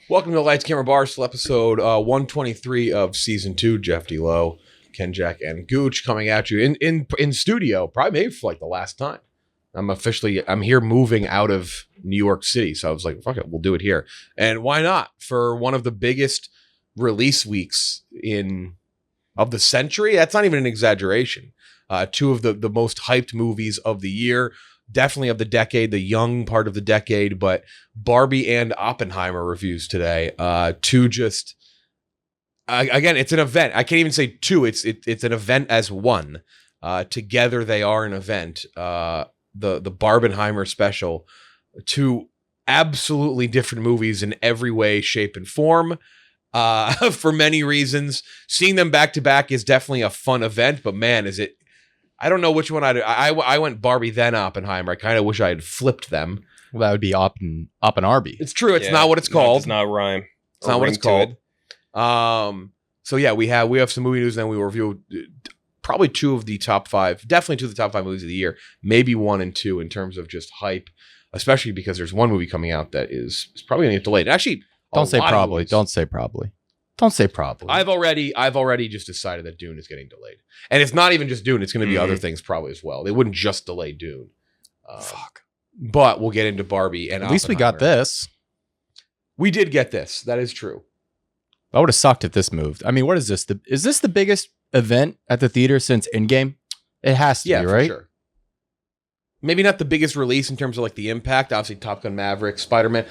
Welcome to Lights Camera Barstool, episode 123 of season 2. Jeff D. Lowe, Ken Jack, and Gooch coming at you in studio, probably maybe for like the last time. I'm here moving out of New York City, so I was like, fuck it, we'll do it here. And why not? For one of the biggest release weeks of the century, that's not even an exaggeration. Two of the most hyped movies of the year. Definitely of the decade, the young part of the decade, but Barbie and Oppenheimer reviews today. Again, it's an event. I can't even say two. It's an event as one. Together they are an event. The Barbenheimer special. Two absolutely different movies in every way, shape, and form. For many reasons, seeing them back to back is definitely a fun event. But man, is it? I don't know which one I went Barbie then Oppenheimer. I kind of wish I had flipped them. Well, that would be Oppenarby. It's true. It's not what it's called. It's not rhyme. It's not what it's called. So yeah, we have some movie news, and then we will review probably definitely two of the top five movies of the year, maybe 1 and 2 in terms of just hype, especially because there's one movie coming out that is probably going to get delayed. Actually, Don't say probably. I've already just decided that Dune is getting delayed. And it's not even just Dune. It's going to be other things probably as well. They wouldn't just delay Dune. Fuck. But we'll get into Barbie and At least we got this. We did get this. That is true. That would have sucked if this moved. I mean, what is this? Is this the biggest event at the theater since Endgame? It has to be, right? For sure. Maybe not the biggest release in terms of like the impact. Obviously, Top Gun Maverick, Spider-Man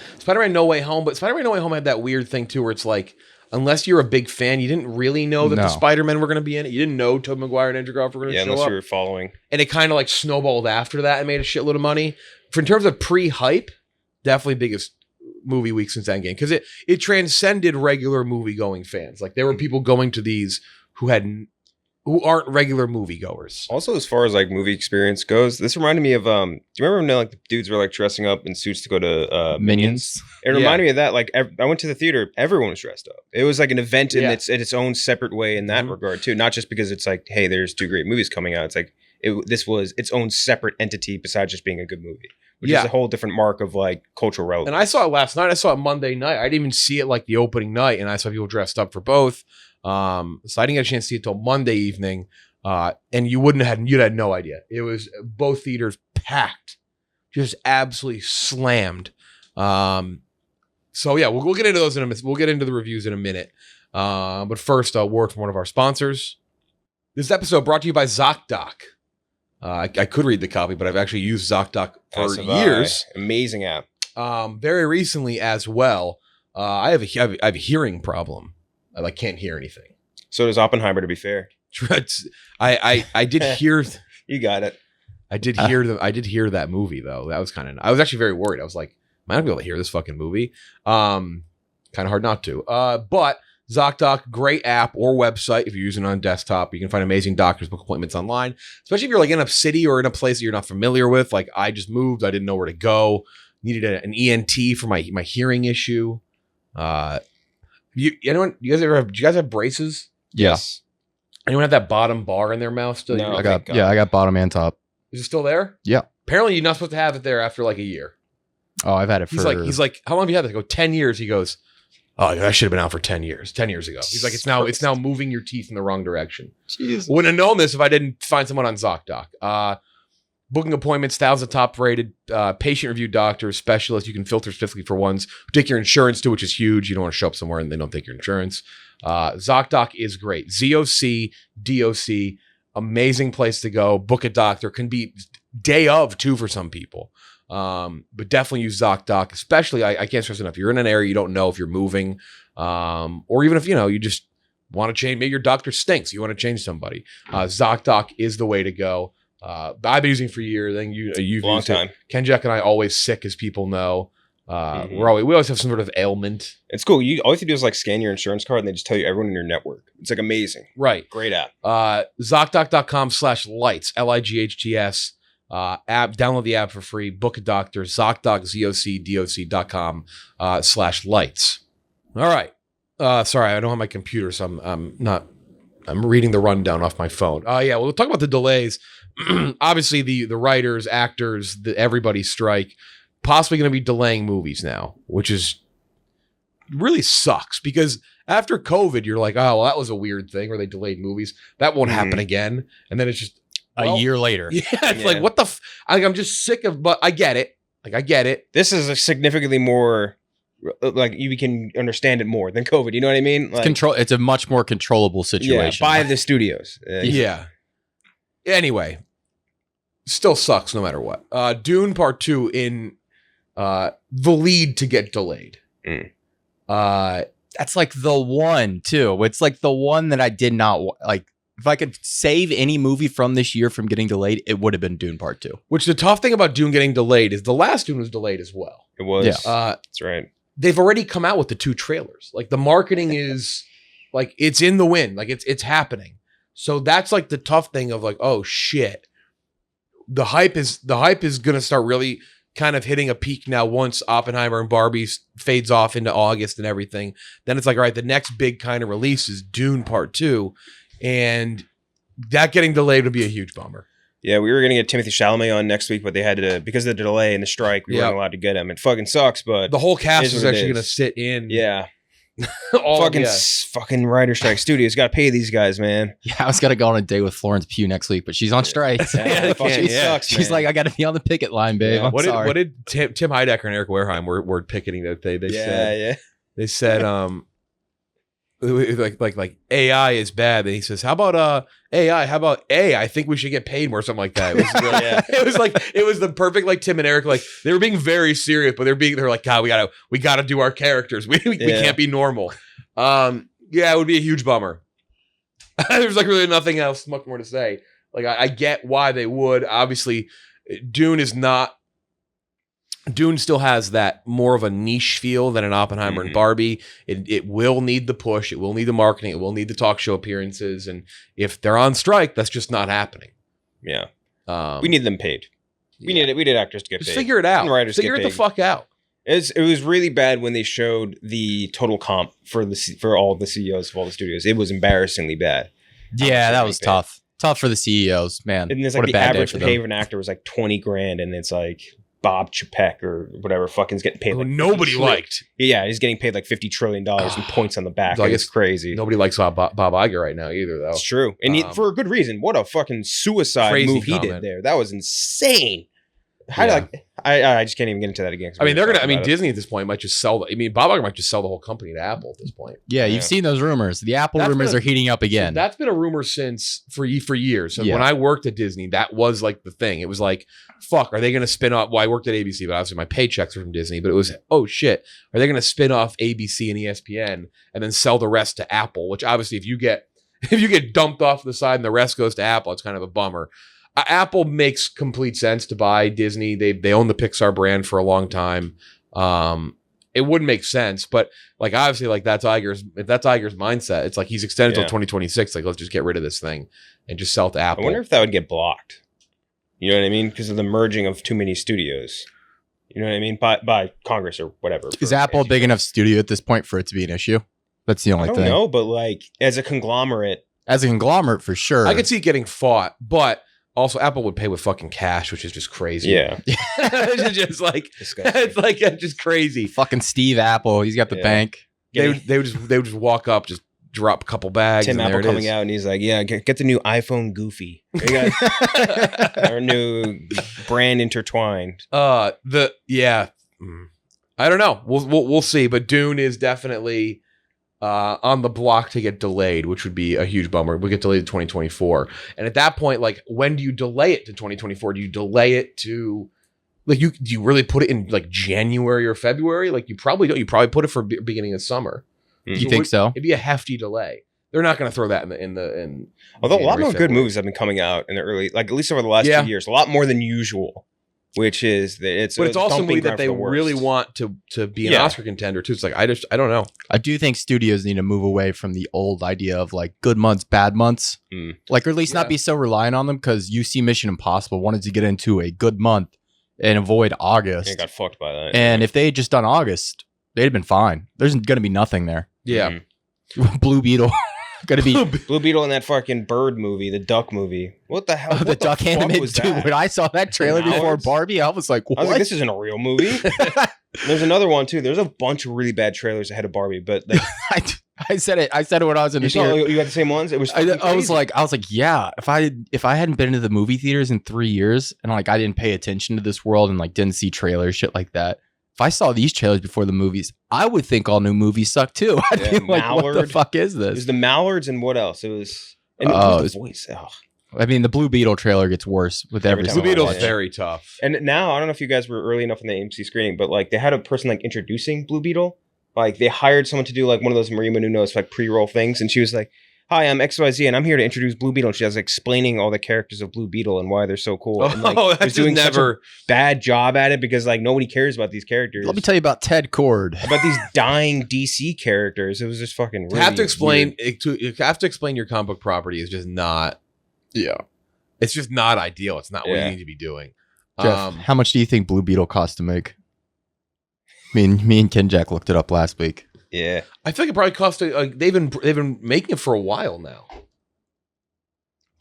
No Way Home. But Spider-Man No Way Home had that weird thing too where it's like, unless you're a big fan, you didn't really know that the Spider-Men were going to be in it. You didn't know Tobey Maguire and Andrew Garfield were going to show up. Yeah, unless you were following. And it kind of like snowballed after that and made a shitload of money. In terms of pre-hype, definitely biggest movie week since Endgame. Because it transcended regular movie-going fans. Like there were people going to these who aren't regular moviegoers. Also, as far as like movie experience goes, this reminded me of do you remember when like the dudes were like dressing up in suits to go to Minions? It reminded me of that. Like I went to the theater, everyone was dressed up. It was like an event in its own separate way in that regard too. Not just because it's like, hey, there's 2 great movies coming out. It's like this was its own separate entity besides just being a good movie, which is a whole different mark of like cultural relevance. And I saw it last night. I saw it Monday night. I didn't even see it like the opening night, and I saw people dressed up for both. So I didn't get a chance to see it till Monday evening. And you'd had no idea. It was both theaters packed, just absolutely slammed. So yeah, we'll get into those in a minute. We'll get into the reviews in a minute. But first, a word from one of our sponsors. This episode brought to you by ZocDoc. I could read the copy, but I've actually used ZocDoc for years. Amazing app. Very recently as well. I have a hearing problem. I can't hear anything. So does Oppenheimer, to be fair. I did hear. You got it. I did hear that movie though. That was I was actually very worried. I was like, am I not gonna be able to hear this fucking movie? Kind of hard not to. But ZocDoc, great app or website if you're using it on desktop. You can find amazing doctors, book appointments online, especially if you're like in a city or in a place that you're not familiar with. Like I just moved, I didn't know where to go. Needed an ENT for my hearing issue. Do you guys have braces? Yes. Anyone have that bottom bar in their mouth still? No, I got bottom and top. Is it still there? Yeah. Apparently you're not supposed to have it there after like a year. Oh, I've had it for... He's like, how long have you had this? I go, 10 years. He goes, oh, that should have been out for 10 years. 10 years ago. He's like, it's now moving your teeth in the wrong direction. Jesus. Wouldn't have known this if I didn't find someone on ZocDoc. Booking appointments, thousands of top-rated patient-reviewed doctors, specialists. You can filter specifically for ones who take your insurance too, which is huge. You don't want to show up somewhere and they don't take your insurance. ZocDoc is great. ZOC, DOC, amazing place to go. Book a doctor. Can be day of too for some people. But definitely use ZocDoc, especially, I can't stress enough. If you're in an area you don't know if you're moving, or even if, you just want to change, maybe your doctor stinks. You want to change somebody. ZocDoc is the way to go. I've been using it for years. I think you've long used time. It. Ken Jack and I always sick, as people know. We always have some sort of ailment. It's cool. All you have to do is like scan your insurance card and they just tell you everyone in your network. It's like amazing. Right. Great app. ZocDoc.com/lights, LIGHTS. App. Download the app for free. Book a doctor. ZocDoc, ZocDoc.com/lights. All right. Sorry, I don't have my computer, so I'm reading the rundown off my phone. Yeah, we'll talk about the delays. Obviously, the writers, actors, everybody strike. Possibly going to be delaying movies now, which is really sucks because after COVID, you're like, oh, well, that was a weird thing where they delayed movies. That won't happen again. And then it's just a year later. Yeah, it's like, what the I'm just sick of, but I get it. Like, I get it. This is a significantly more, like, you can understand it more than COVID. You know what I mean? Like, It's a much more controllable situation. By the studios. Yeah. Anyway, still sucks no matter what. Dune Part 2 in the lead to get delayed. That's like the one, too. It's like the one that I did not like. If I could save any movie from this year from getting delayed, it would have been Dune Part 2. Which the tough thing about Dune getting delayed is the last Dune was delayed as well. It was. Yeah. That's right. They've already come out with the 2 trailers. Like the marketing is like it's in the wind. Like it's happening. So that's like the tough thing of like, oh shit. The hype is gonna start really kind of hitting a peak now once Oppenheimer and Barbie fades off into August and everything. Then it's like, all right, the next big kind of release is Dune Part 2. And that getting delayed would be a huge bummer. Yeah, we were going to get Timothée Chalamet on next week, but they had to, because of the delay and the strike, we weren't allowed to get him. It fucking sucks, but the whole cast is actually going to sit in. Yeah. Fucking writer strike. Studios got to pay these guys, man. Yeah, I was going to go on a date with Florence Pugh next week, but she's on strike. Sucks, she's like, I got to be on the picket line, babe. Yeah. What did Tim Heidecker and Eric Wareheim were picketing that day? They said like AI is bad. And he says, how about AI? How about A? I think we should get paid more, or something like that. It was really, it was the perfect, like Tim and Eric, like they were being very serious, but they're like, God, we gotta do our characters. We can't be normal. It would be a huge bummer. There's like really nothing else much more to say. Like I get why they would. Obviously, Dune still has that more of a niche feel than an Oppenheimer and Barbie. It will need the push. It will need the marketing. It will need the talk show appearances. And if they're on strike, that's just not happening. Yeah. We need them paid. We need actors to get paid. Just figure it out. And writers figure it the fuck out. It was really bad when they showed the total comp for all the CEOs of all the studios. It was embarrassingly bad. Yeah, that was tough. Tough for the CEOs, man. And it's like the average pay of an actor was like $20,000, and it's like Bob Chapek or whatever fucking's getting paid. Like nobody liked. Yeah, he's getting paid like $50 trillion in points on the back. I guess it's crazy. Nobody likes Bob Iger right now either, though. It's true. And for a good reason. What a fucking suicide move he did there. That was insane. I just can't even get into that again. I mean, Disney at this point might just sell. Bob Iger might just sell the whole company to Apple at this point. Yeah, you've seen those rumors. The Apple rumors are heating up again. That's been a rumor for years. So when I worked at Disney, that was like the thing. It was like, fuck, are they going to spin off? Well, I worked at ABC, but obviously my paychecks were from Disney. But it was, oh shit, are they going to spin off ABC and ESPN and then sell the rest to Apple? Which obviously, if you get dumped off the side and the rest goes to Apple, it's kind of a bummer. Apple makes complete sense to buy Disney. They own the Pixar brand for a long time. It wouldn't make sense, but like obviously, like that's Iger's mindset. It's like he's extended till 2026. Like let's just get rid of this thing and just sell it to Apple. I wonder if that would get blocked. You know what I mean? Because of the merging of too many studios. You know what I mean? By Congress or whatever. Is Apple a big enough studio at this point for it to be an issue? That's the only thing. I don't know, but like as a conglomerate for sure. I could see it getting fought, but also Apple would pay with fucking cash, which is just crazy. Yeah. It's just like disgusting. It's like just crazy. Fucking Steve Apple, he's got the bank. They would just walk up, just drop a couple bags. Tim and Apple coming out and he's like, yeah, get the new iPhone Goofy. Our new brand intertwined. I don't know. We'll see. But Dune is definitely on the block to get delayed, which would be a huge bummer. We'll get delayed to 2024. And at that point, like, when do you delay it to 2024? Do you delay it to, like, do you really put it in, like, January or February? Like, you probably don't. You probably put it for beginning of summer. You think so? It'd be a hefty delay. They're not going to throw that in Although January, a lot more February. good movies have been coming out in the early, like, at least over the last 2 years. A lot more than usual. Which is it's also a movie that they really want to be an Oscar contender too. It's like I don't know. I do think studios need to move away from the old idea of like good months, bad months, like, or at least not be so reliant on them. Because you see Mission Impossible wanted to get into a good month and avoid August. They got fucked by that. And if they had just done August, they'd have been fine. There's going to be nothing there. Yeah, Blue Beetle. Gonna be Blue Beetle in that fucking bird movie, the duck movie. What the hell? The duck animated dude. When I saw that trailer before Barbie, I was like, what? I was like, this isn't a real movie. There's another one too. There's a bunch of really bad trailers ahead of Barbie, but like, I said it when I was in the theater. You got the same ones. It was. I was like, yeah. If I hadn't been into the movie theaters in 3 years and like I didn't pay attention to this world and like didn't see trailers, shit like that. If I saw these trailers before the movies, I would think all new movies suck too. I'd be like, what the fuck is this? It was the Mallards and what else? It was. And it was the voice. Oh. I mean, the Blue Beetle trailer gets worse with every time. Blue Beetle's very tough. And now, I don't know if you guys were early enough in the AMC screening, but like they had a person like introducing Blue Beetle. Like they hired someone to do like one of those Maria Menounos like pre-roll things. And she was like, hi, I'm XYZ and I'm here to introduce Blue Beetle. And she was explaining all the characters of Blue Beetle and why they're so cool. And like, that's doing such a bad job at it because like nobody cares about these characters. Let me tell you about Ted Cord. About these dying DC characters. It was just fucking really have to explain your comic book property is just not. Yeah. It's just not ideal. It's not what you need to be doing. Jeff, how much do you think Blue Beetle cost to make? Me and Ken Jack looked it up last week. Yeah, I feel like it probably cost. They've been making it for a while now.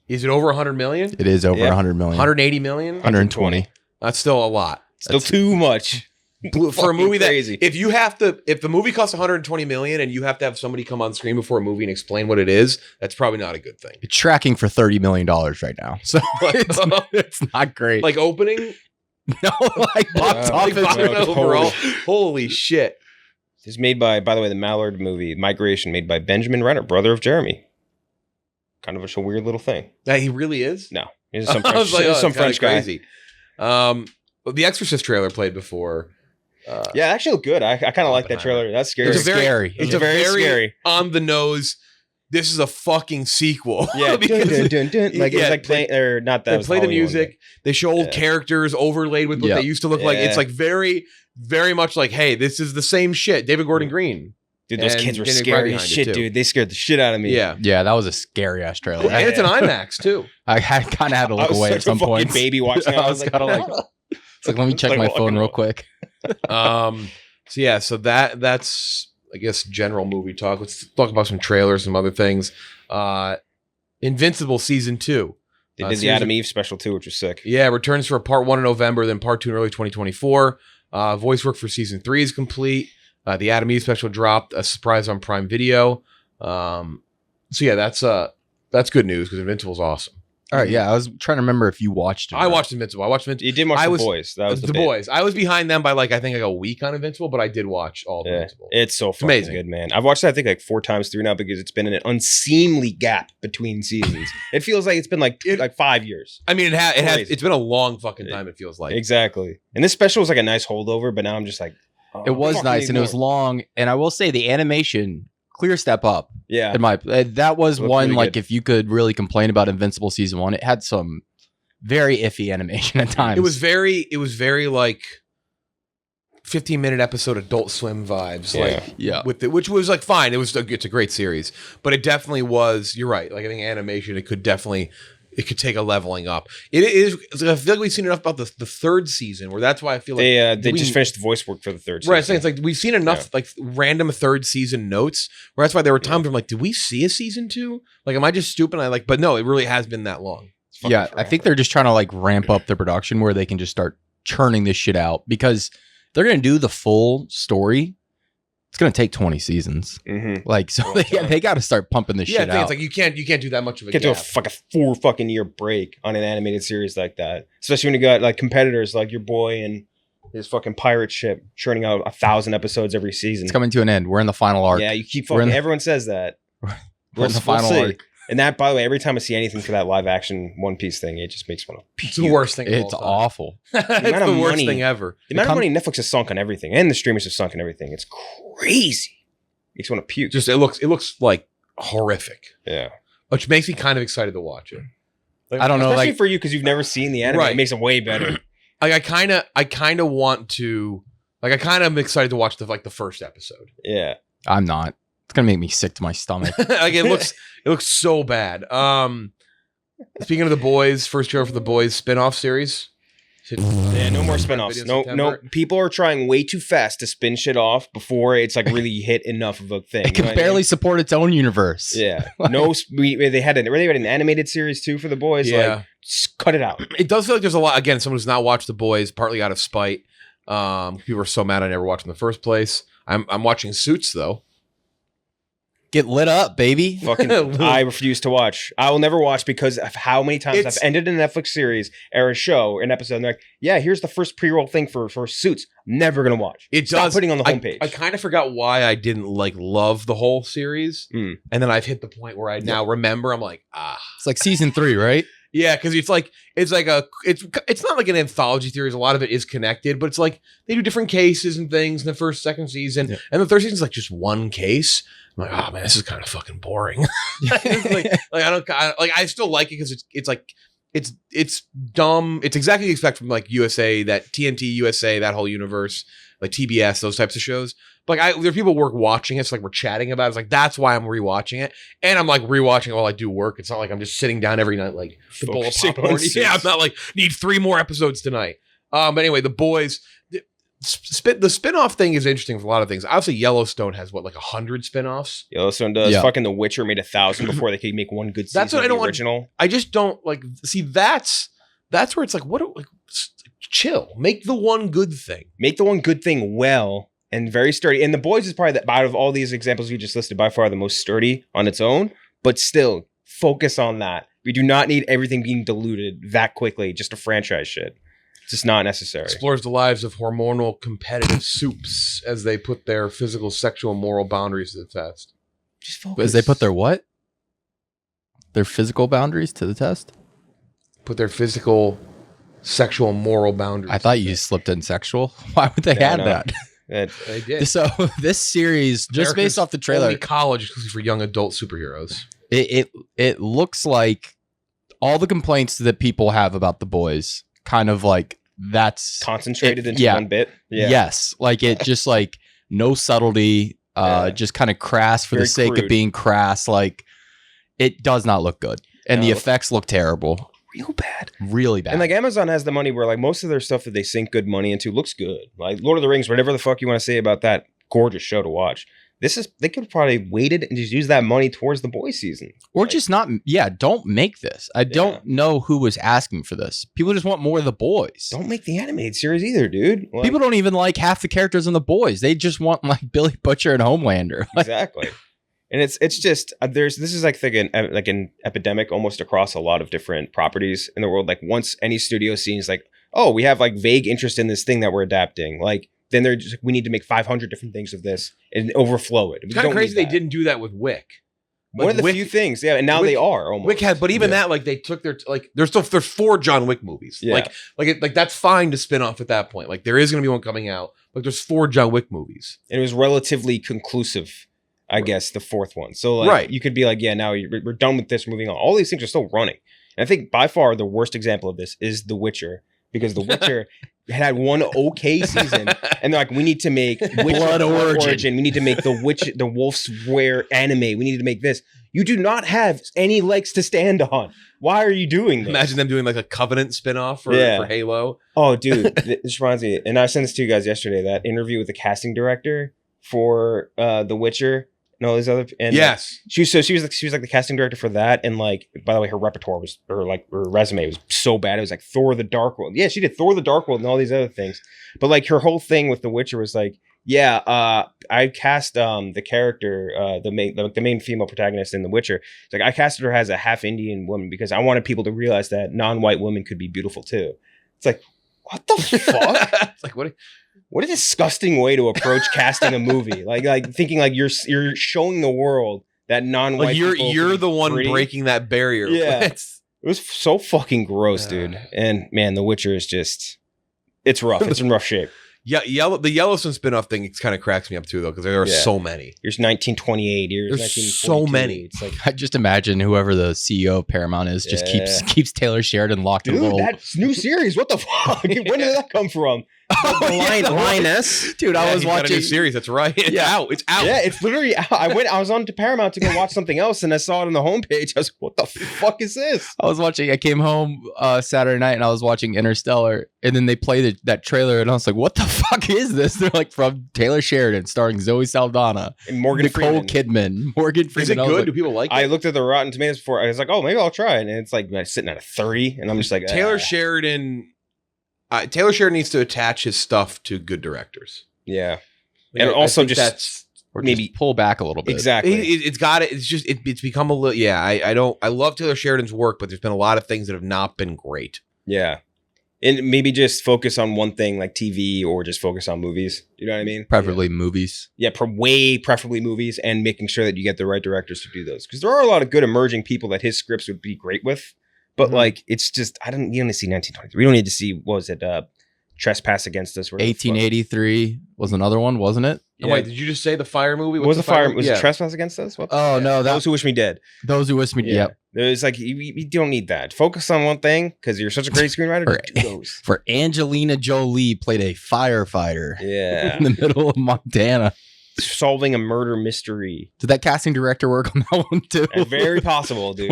Is it over 100 million? It is over 100 million. 180 million? 120. That's still a lot. Still too much. For a movie crazy. That if the movie costs 120 million and you have to have somebody come on screen before a movie and explain what it is, that's probably not a good thing. It's tracking for $30 million right now. So it's not great. Like opening? No, like box office overall. Holy shit. This is made by the way, the Mallard movie, Migration, made by Benjamin Renner, brother of Jeremy. Kind of a weird little thing. That he really is? No. He's some French guy. Crazy. The Exorcist trailer played before. Yeah, it actually looked good. I kind of like that trailer. That's scary. It's scary. It's a very scary, on the nose. This is a fucking sequel. Yeah, dun. Like it's like playing or not that. They play the music. They show old characters overlaid with what they used to look like. It's like very, very much like, hey, this is the same shit. David Gordon Green. Dude, those kids were scary as shit, dude. They scared the shit out of me. Yeah, that was a scary ass trailer. And it's an IMAX too. I kind of had to look away at some point. Baby watching. I was kind of like, it's like, let me check my phone real quick. So that's I guess general movie talk. Let's talk about some trailers, some other things. Invincible season 2. They did the Adam Eve special too, which was sick. Yeah, returns for part 1 in November, then part 2 in early 2024. Voice work for season 3 is complete. The Adam Eve special dropped a surprise on Prime Video. So yeah, that's good news because Invincible's awesome. All right, yeah, I was trying to remember if you watched it. I watched Invincible. You did watch The Boys. That was the Boys. I was behind them by I think a week on Invincible, but I did watch all of Invincible. It's so fucking amazing. Good, man. I've watched it I think like 4 times through now because it's been an unseemly gap between seasons. It feels like it's been like 5 years. I mean, it's been a long fucking time. It feels like exactly. And this special was like a nice holdover, but now I'm just like, it was nice and it was long. And I will say the animation. Clear step up. Yeah. That was one like good. If you could really complain about Invincible season 1, it had some very iffy animation at times. It was very like 15-minute episode Adult Swim vibes. With it, which was like fine. It's a great series, but it definitely was. You're right. Like I think animation, it could take a leveling up. It is. I feel like we've seen enough about the 3rd season, where that's why I feel like they just finished the voice work for the 3rd season. Right, so it's like we've seen enough like random 3rd season notes, where that's why there were times where I'm like, did we see a season 2? Like, am I just stupid? But no, it really has been that long. Yeah, I think they're just trying to like ramp up the production where they can just start churning this shit out because they're gonna do the full story. It's gonna take 20 seasons. Mm-hmm. Like, so they got to start pumping this shit out. It's like you can't do that much of a gap. You can't do a 4 fucking year break on an animated series like that, especially when you got like competitors like your boy and his fucking pirate ship churning out 1,000 episodes every season. It's coming to an end. We're in the final arc. Yeah, you keep fucking. Everyone says that. We're in the final arc. And that, by the way, every time I see anything for that live action One Piece thing, it just makes me want to puke. It's the worst thing. It's awful. It's the worst thing ever. The amount of money Netflix has sunk on everything, and the streamers have sunk on everything. It's crazy. Makes me want to puke. Just it looks like horrific. Yeah, which makes me kind of excited to watch it. Like, I don't know, especially for you because you've never seen the anime. Right. It makes it way better. Like I kind of want to. Like I kind of am excited to watch the first episode. Yeah, I'm not. It's gonna make me sick to my stomach. Like it looks so bad. Speaking of The Boys, first trailer for The Boys spin-off series. Yeah, no more spin-offs. No. People are trying way too fast to spin shit off before it's like really hit enough of a thing. It can barely support its own universe. Yeah. No, they had an animated series too for The Boys. Yeah. Like, just cut it out. It does feel like there's a lot. Again, someone who's not watched The Boys, partly out of spite. People are so mad I never watched in the first place. I'm watching Suits though. Get lit up, baby. Fucking, I refuse to watch. I will never watch because of how many times I've ended a Netflix series or a show, an episode, and they're like, yeah, here's the first pre-roll thing for Suits. Never gonna watch. Stop putting on the homepage. I kind of forgot why I didn't love the whole series, and then I've hit the point where I now remember. I'm like, it's like season 3, right? Yeah, because it's not like an anthology series. A lot of it is connected, but it's like they do different cases and things in the first, second season, and the third season is like just one case. I'm like, oh man, this is kind of fucking boring. I still like it because it's dumb. It's exactly what you expect from like USA, that TNT USA, that whole universe, like TBS, those types of shows. But there are people watching it, so like we're chatting about it. It's like that's why I'm rewatching it, and I'm like rewatching it while I do work. It's not like I'm just sitting down every night like the bowl of popcorn. Yeah, I'm not like need 3 more episodes tonight. But anyway, The Boys. The spin-off thing is interesting for a lot of things. Obviously, Yellowstone has 100 spin-offs. Yellowstone does. Yeah. Fucking The Witcher made 1,000 before they could make one good season. That's what I don't original. I just don't like. See, that's where it's like, chill. Make the one good thing. Make the one good thing well and very sturdy. And The Boys is probably out of all these examples you just listed, by far the most sturdy on its own. But still, focus on that. We do not need everything being diluted that quickly. Just a franchise shit. It's just not necessary. Explores the lives of hormonal competitive soups as they put their physical, sexual, moral boundaries to the test. Just focus. As they put their what? Their physical boundaries to the test? Put their physical, sexual, moral boundaries. I thought you slipped in sexual. Why would they add that? They did. So this series, just based off the trailer, only college exclusive for young adult superheroes. It looks like all the complaints that people have about The Boys, kind of like that's concentrated into one bit. Yeah. Yes, like it just like no subtlety, just kind of crass for the sake of being crass. Like it does not look good, and the effects look terrible. Real bad. Really bad. And like Amazon has the money where like most of their stuff that they sink good money into looks good. Like Lord of the Rings, whatever the fuck you want to say about that, gorgeous show to watch. They could have probably waited and just use that money towards The Boys season. Or just not, don't make this. I don't know who was asking for this. People just want more of The Boys. Don't make the animated series either, dude. Like, people don't even like half the characters in The Boys. They just want like Billy Butcher and Homelander. Exactly. And it's just this is like an epidemic almost across a lot of different properties in the world. Like once any studio sees like, oh, we have like vague interest in this thing that we're adapting, like then they're just we need to make 500 different things of this and overflow it. It's kind of crazy they didn't do that with Wick. Like one of the few things, and now they are almost. Wick had, but even that, like they took their there's 4 John Wick movies. Yeah. Like that's fine to spin off at that point. Like there is going to be one coming out. Like there's 4 John Wick movies, and it was relatively conclusive. I guess the 4th one. So like you could be like, yeah, now we're done with this, moving on. All these things are still running. And I think by far the worst example of this is The Witcher, because The Witcher had one okay season, and they're like, we need to make Blood Origin. We need to make the Wolf's Wear anime. We need to make this. You do not have any legs to stand on. Why are you doing this? Imagine them doing like a Covenant spinoff for Halo. Oh, dude, this reminds me. And I sent this to you guys yesterday. That interview with the casting director for The Witcher. And all these other, and yes, she was like the casting director for that, and like by the way, her repertoire was her resume was so bad. It was like Thor: The Dark World. Yeah, she did Thor: The Dark World and all these other things. But like her whole thing with The Witcher was like, I cast the character, the main female protagonist in The Witcher. It's like I casted her as a half Indian woman because I wanted people to realize that non-white women could be beautiful too. It's like, what the fuck? It's like what a disgusting way to approach casting a movie. Like thinking like you're showing the world that non-white people you're the one breaking that barrier. Yeah. It was so fucking gross, dude. And man, The Witcher is just it's rough. It's in rough shape. Yeah, the Yellowstone spinoff thing kind of cracks me up too, though, because there are so many. Here's 1928. There's so many. It's like I just imagine whoever the CEO of Paramount is just keeps Taylor Sheridan locked in a little. That's new series. What the fuck? When did that come from? Lioness, dude. I was watching a new series. That's right. It's out. It's out. Yeah, it's literally out. I was on to Paramount to go watch something else, and I saw it on the homepage. I was like, "What the fuck is this?" I came home Saturday night, and I was watching Interstellar, and then they played that trailer, and I was like, "What the fuck is this?" They're like, from Taylor Sheridan, starring Zoe Saldana and Nicole Kidman. Morgan Freeman. Is it good? Do people like it? I looked at the Rotten Tomatoes before. I was like, "Oh, maybe I'll try it," and it's like sitting at a 30, and I'm just like, Taylor Sheridan. Taylor Sheridan needs to attach his stuff to good directors. Yeah. Like, And also that's Or maybe just pull back a little bit. exactly. it's got it. It's just it's become a little. Yeah, I love Taylor Sheridan's work, but there's been a lot of things that have not been great. Yeah. And maybe just focus on one thing like TV or just focus on movies. You know what I mean? Preferably movies. Yeah, preferably movies and making sure that you get the right directors to do those. Because there are a lot of good emerging people that his scripts would be great with. But like, it's just, you don't need to see 1923. We don't need to see, what was it, Trespass Against Us. 1883 was another one, wasn't it? Yeah. Oh, wait, did you just say the fire movie? What was the fire? Was it Trespass Against Us? What? Oh, no. Those Who Wish Me Dead. Those Who Wish Me Dead. Yep. It's like, you don't need that. Focus on one thing because you're such a great screenwriter. Do those. For Angelina Jolie played a firefighter. Yeah. In the middle of Montana. Solving a murder mystery. Did that casting director work on that one too? Very possible, dude.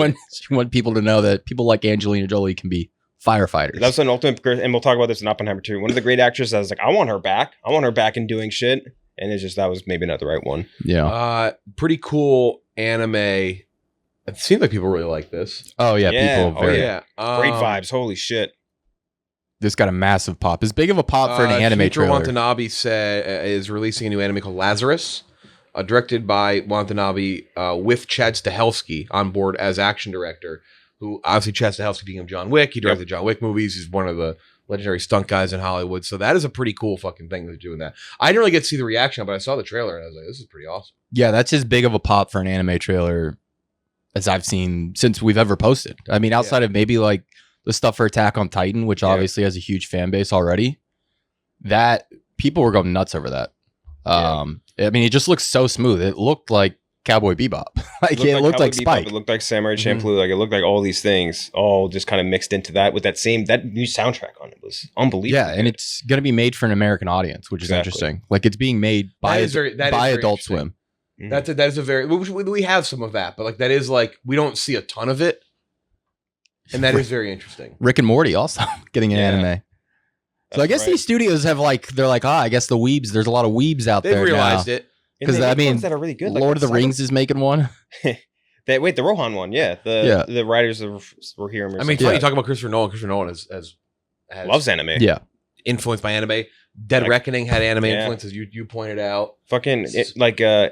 You want people to know that people like Angelina Jolie can be firefighters. That's an ultimate, and we'll talk about this in Oppenheimer too. One of the great actresses, I was like, I want her back. I want her back in doing shit. And it's just, that was maybe not the right one. Yeah. Pretty cool anime. It seems like people really like this. Oh yeah, people. Very, yeah. Great vibes. Holy shit. This got a massive pop. As big of a pop for an anime trailer. Watanabe is releasing a new anime called Lazarus, directed by Watanabe with Chad Stahelski on board as action director. Who obviously Chad Stahelski being of John Wick. He directed John Wick movies. He's one of the legendary stunt guys in Hollywood. So that is a pretty cool fucking thing to do in that. I didn't really get to see the reaction, but I saw the trailer and I was like, this is pretty awesome. Yeah, that's as big of a pop for an anime trailer as I've seen since we've ever posted. I mean, outside of maybe like the stuff for Attack on Titan, which obviously has a huge fan base already, that people were going nuts over that. I mean, it just looks so smooth. It looked like Cowboy Bebop. It looked like Spike. It looked like Samurai Champloo. Like it looked like all these things all just kind of mixed into that with that new soundtrack on it was unbelievable. Yeah, and it's going to be made for an American audience, which is interesting. Like it's being made by Adult Swim. Mm-hmm. That is a very we have some of that, but like that is like we don't see a ton of it, and that is very interesting. Rick and Morty also getting an anime. So I guess these studios have they're like, I guess the weebs. There's a lot of weebs out there. They realized it because I mean, that are really good. Lord of the Rings is making one. The Rohan one, the writers were here. I mean, funny you talk about Christopher Nolan. Christopher Nolan has loves anime. Yeah, influenced by anime. Dead Reckoning had anime influence, as you pointed out. Fucking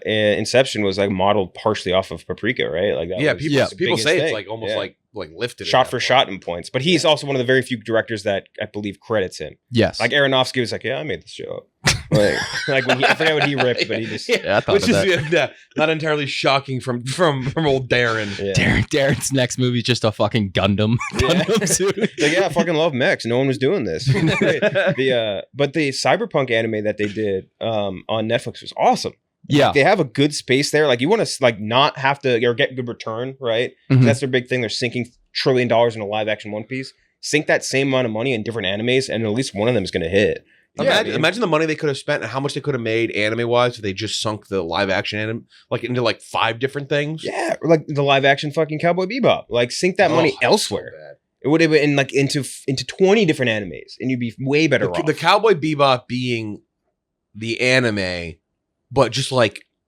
Inception was like modeled partially off of Paprika, right? Like that people say it's like almost like lifted shot for shot in points. But he's also one of the very few directors that I believe credits him. Yes, like Aronofsky was like, I made this show up. like when I forget what he ripped, but he just I thought which is not entirely shocking from old Darren. Darren's next movie is just a fucking Gundam suit. Like, I fucking love mechs. No one was doing this. But the cyberpunk anime that they did on Netflix was awesome. Yeah, like, they have a good space there. Like you want to not have to or get good return, right? Mm-hmm. That's their big thing. They're sinking $1 trillion in a live action One Piece. Sink that same amount of money in different animes, and at least one of them is going to hit. Imagine the money they could have spent and how much they could have made anime wise if they just sunk the live action anime into 5 different things. Yeah, or like the live action fucking Cowboy Bebop. Like sink that money elsewhere. So it would have been into 20 different animes, and you'd be way better off. The Cowboy Bebop being the anime, but just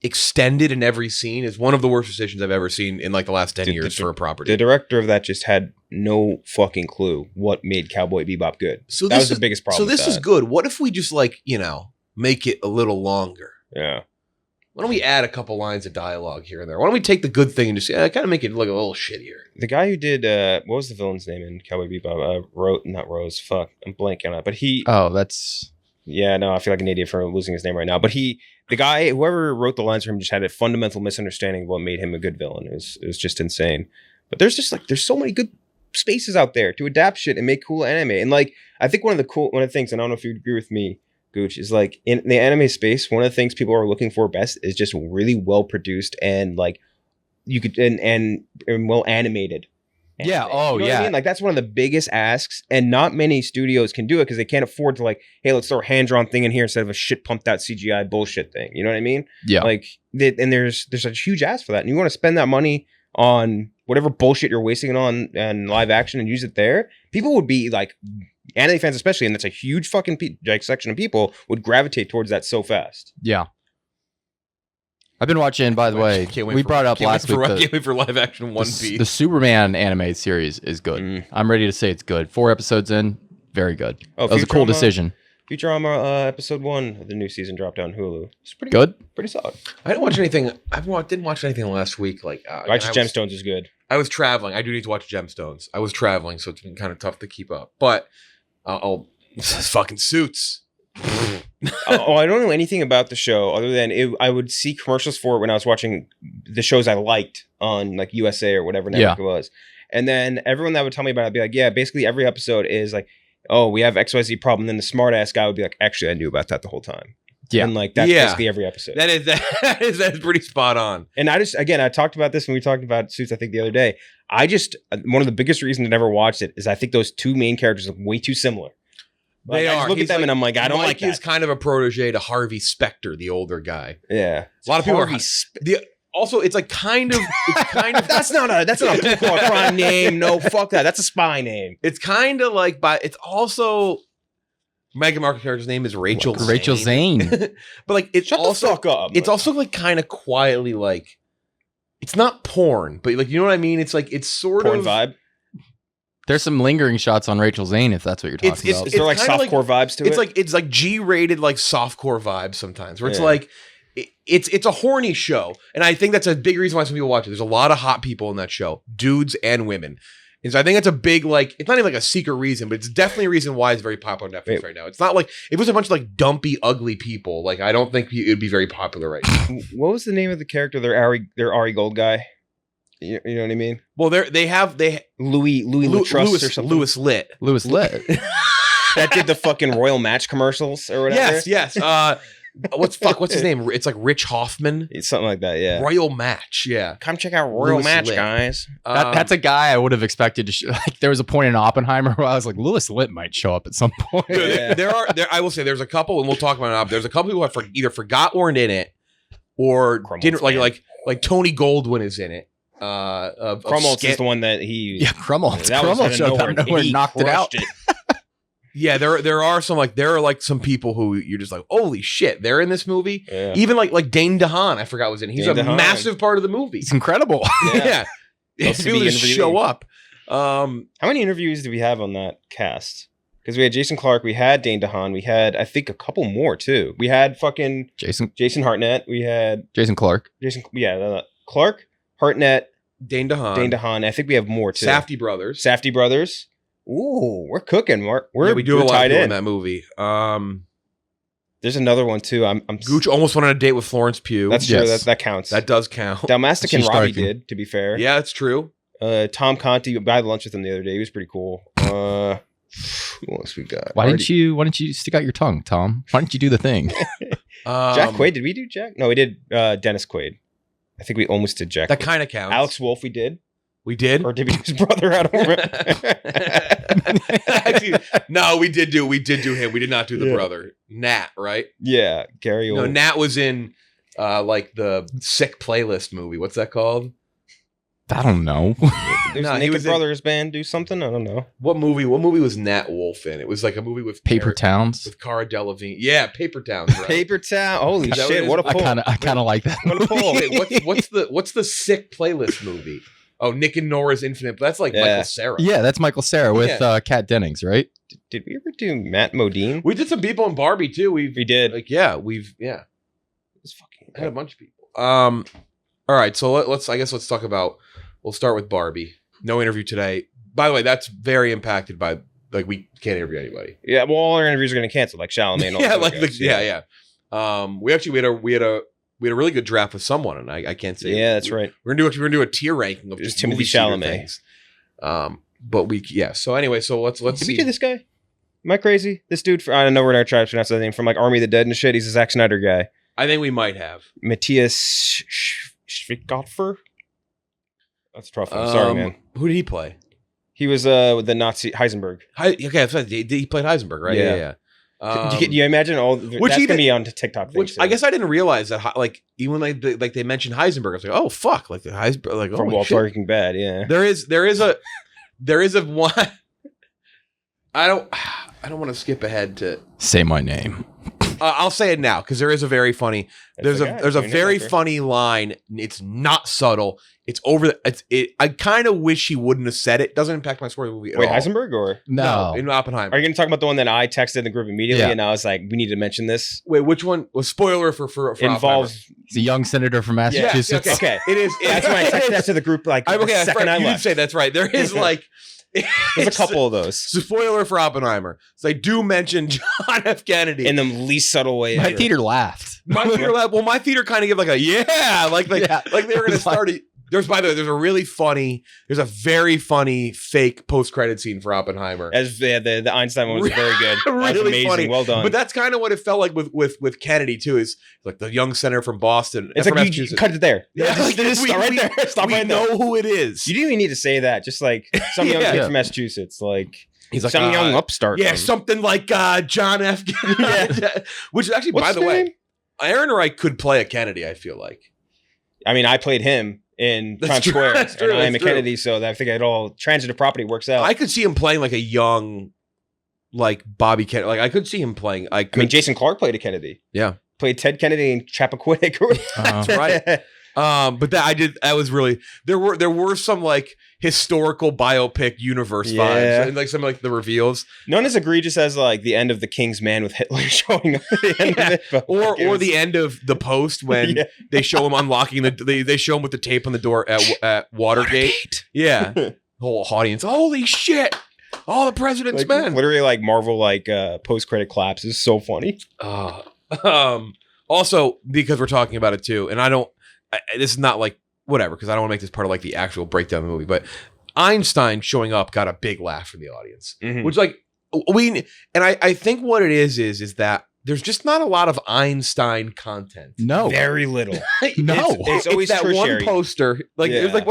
extended in every scene is one of the worst decisions I've ever seen in the last 10 years for a property. The director of that just had no fucking clue what made Cowboy Bebop good. So that was the biggest problem. So this is good. What if we just make it a little longer? Yeah. Why don't we add a couple lines of dialogue here and there? Why don't we take the good thing and just kind of make it look a little shittier? The guy who did what was the villain's name in Cowboy Bebop? Not Rose. Fuck, I'm blanking on it. But he. Oh, that's. Yeah, no, I feel like an idiot for losing his name right now. But the guy, whoever wrote the lines for him, just had a fundamental misunderstanding of what made him a good villain. It was just insane. But there's just there's so many good spaces out there to adapt shit and make cool anime. And I think one of the things, and I don't know if you agree with me, Gooch, is in the anime space, one of the things people are looking for best is just really well produced and you could and well animated. Yeah. Anime. Oh, you know what I mean? That's one of the biggest asks, and not many studios can do it because they can't afford to hey, let's throw a hand-drawn thing in here instead of a shit pumped out CGI bullshit thing. You know what I mean? Yeah. And there's a huge ask for that, and you want to spend that money on whatever bullshit you're wasting it on and live action and use it there. People would be anime fans especially, and that's a huge fucking section of people would gravitate towards that so fast. Yeah. I've been watching, by the way, we brought up last week. Can't wait for live action One Piece. The Superman animated series is good. I'm ready to say it's good. 4 episodes in, very good. Oh, that was a cool Futurama- decision. Futurama episode 1 of the new season dropped on Hulu. It's pretty Good. pretty solid. I didn't watch anything. Didn't watch anything last week. Like Righteous Gemstones is good. I was traveling. I do need to watch Gemstones. I was traveling, so it's been kind of tough to keep up. But fucking Suits. I don't know anything about the show other than I would see commercials for it when I was watching the shows I liked on like USA or whatever network it was. And then everyone that would tell me about it would be like, yeah, basically every episode is like, oh, we have XYZ problem. Then the smart ass guy would be like, actually, I knew about that the whole time. Yeah. And like that's basically every episode. That is pretty spot on. And I talked about this when we talked about Suits, I think the other day. One of the biggest reasons I never watched it is I think those two main characters look way too similar. Like, They I are. just look at them and I'm like, I don't Mike like that. is kind of a protege to Harvey Specter, the older guy. Yeah. A lot of people Harvey also, it's like kind of that's not a blue collar crime name. No, fuck that. That's a spy name. it's kind of like it's also Meghan Markle's character's name is Rachel Zane. Rachel Zane. But like it's Shut also the fuck up. it's also like kind of quietly like it's not porn, but like you know what I mean? It's like it's sort porn of vibe. There's some lingering shots on Rachel Zane, if that's what you're talking about. Is there like kinda softcore vibes to it? It's like G-rated like softcore vibes sometimes where it's Yeah. like it's a horny show, and I think that's a big reason why some people watch it. There's a lot of hot people in that show, dudes and women, and so I think that's a big like it's not even like a secret reason, but it's definitely a reason why it's very popular on Netflix right now. It's not like if it was a bunch of like dumpy, ugly people, like I don't think it would be very popular right now. What was the name of the character? Their Ari Gold guy. You know what I mean? Well, they Louis Truss or something. Lewis Litt. Lewis Litt. That did the fucking Royal Match commercials or whatever. Yes. What's his name? It's like Rich Hoffman. It's something like that. Yeah. Royal Match. Yeah. Come check out Royal Lewis Match, Litt. guys. That's a guy I would have expected to like. There was a point in Oppenheimer where I was like, Lewis Litt might show up at some point. Yeah. There I will say there's a couple, and we'll talk about it. There's a couple who I either forgot weren't in it, or Crumbles, didn't man. like Tony Goldwyn is in it. Crumbles is the one that he. Yeah, Crummel. That was Crummel showed up nowhere and knocked it out. Yeah, there are some people who you're just like, holy shit, they're in this movie. Yeah. Even like Dane DeHaan, I forgot was in. He's Dane a DeHaan. massive part of the movie. It's incredible. Yeah, LCB people just interviewee. show up. How many interviews do we have on that cast? Because we had Jason Clarke, we had Dane DeHaan, we had I think a couple more too. We had fucking Jason Hartnett, we had Jason Clarke. Clarke, Hartnett, Dane DeHaan. I think we have more too. Safdie brothers. Safdie brothers. Ooh, we're cooking, Mark. We do have a lot of tied people in in. that movie. There's another one too. I'm Gooch almost went on a date with Florence Pugh. That's true. Yes. That counts. That does count. Dalmastic and She's Robbie striking. did, to be fair. Yeah, that's true. Tom Conti. I had lunch with him the other day. He was pretty cool. Who else we got? Why didn't you stick out your tongue, Tom? Why didn't you do the thing? Jack Quaid? Did we do Jack? No, we did Dennis Quaid. I think we almost did Jack. That Quaid. kind of counts. Alex Wolff, we did. We did? Or did we do his brother? I don't remember. Actually, no, we did do him. We did not do the Yeah. brother. Nat, right? Yeah, Gary. No, Nat was in like the Sick Playlist movie. What's that called? I don't know. There's No, he Naked was in- Brothers band do something. I don't know. What movie was Nat Wolff in? It was like a movie with Paper Towns. with Cara Delevingne. Yeah, Paper Towns. Right? Paper Town. Holy Is that shit! what it What a is? pull! I kind of like that. What a pull! Wait, what's the Sick Playlist movie? Oh, Nick and Nora's Infinite. That's like Yeah. Michael Cera. Yeah, that's Michael Cera with Kat Dennings, right? Did we ever do Matt Modine? We did some people in Barbie too. We did. Like It's fucking. I had a bunch of people. All right, so let's talk about. We'll start with Barbie. No interview today. By the way, that's very impacted by like we can't interview anybody. Yeah, well, all our interviews are going to cancel, like Chalamet. And all Yeah, those like guys. yeah. We had a really good draft with someone, and I can't say. Yeah, that's right. We're gonna do a tier ranking of It was just Timothy movie theater Chalamet. things. So anyway, let's Did see. we do this guy? Am I crazy? This dude, I don't know where our tribe's pronounced his name from, like Army of the Dead and shit. He's a Zack Snyder guy. I think we might have. Matthias Schweighofer. That's a tough one. Sorry, man. Who did he play? He was the Nazi Heisenberg. Okay, that's right. He played Heisenberg, right? Yeah. Yeah. Do you imagine all? which That's he gonna did- be on TikTok. Which I guess I didn't realize that. Like even like they mentioned Heisenberg, I was like, oh fuck, like the Heisenberg, like from oh Walter shit. Breaking Bad. Yeah. There is a one. I don't want to skip ahead to. Say my name. I'll say it now because there is a very funny. There's a very funny line. It's not subtle. It's over. I kind of wish he wouldn't have said it. Doesn't impact my story movie at all. Heisenberg or no? In Oppenheimer. Are you going to talk about the one that I texted in the group immediately, and I was like, we need to mention this? Wait, which one? Was spoiler for involves the young senator from Massachusetts. Yeah, okay. It is. That's when I texted that to the group. Like, the second I left. You did say that's right. There is like. There's a couple of those. Spoiler for Oppenheimer. So they do mention John F. Kennedy in the least subtle way. My theater laughed. My theater kind of gave like a like they were going to start it. There's a very funny fake post-credit scene for Oppenheimer. The Einstein one was very good. Really amazing. Funny. Well done. But that's kind of what it felt like with Kennedy too. Is like the young senator from Boston. It's like you cut it there. Yeah, just stop right there. Stop right there. We know who it is. You didn't even need to say that. Just like some young kid from Massachusetts, like he's like some young upstart. Yeah, something like John F. Which is actually, by the way, Aaron Wright could play a Kennedy. I feel like. I mean, I played him in Times Square, and I am a Kennedy, so I think it all transitive property works out. I could see him playing like a young, like Bobby Kennedy. Like I could see him playing. I mean, Jason Clarke played a Kennedy. Yeah, played Ted Kennedy in Chappaquiddick. That's right. But that was really there were some like historical biopic universe vibes and like some like the reveals. None as egregious as like the end of The King's Man with Hitler showing up at the end of it, or the end of The Post when they show him unlocking they show him with the tape on the door at Watergate. Yeah, the whole audience. Holy shit! All the president's men. Literally like Marvel post credit claps is so funny. Also because we're talking about it too, and this is not like whatever, because I don't want to make this part of like the actual breakdown of the movie, but Einstein showing up got a big laugh from the audience, which like I think what it is that there's just not a lot of Einstein content. No, very little. It's always that tertiary. One poster. Like it's like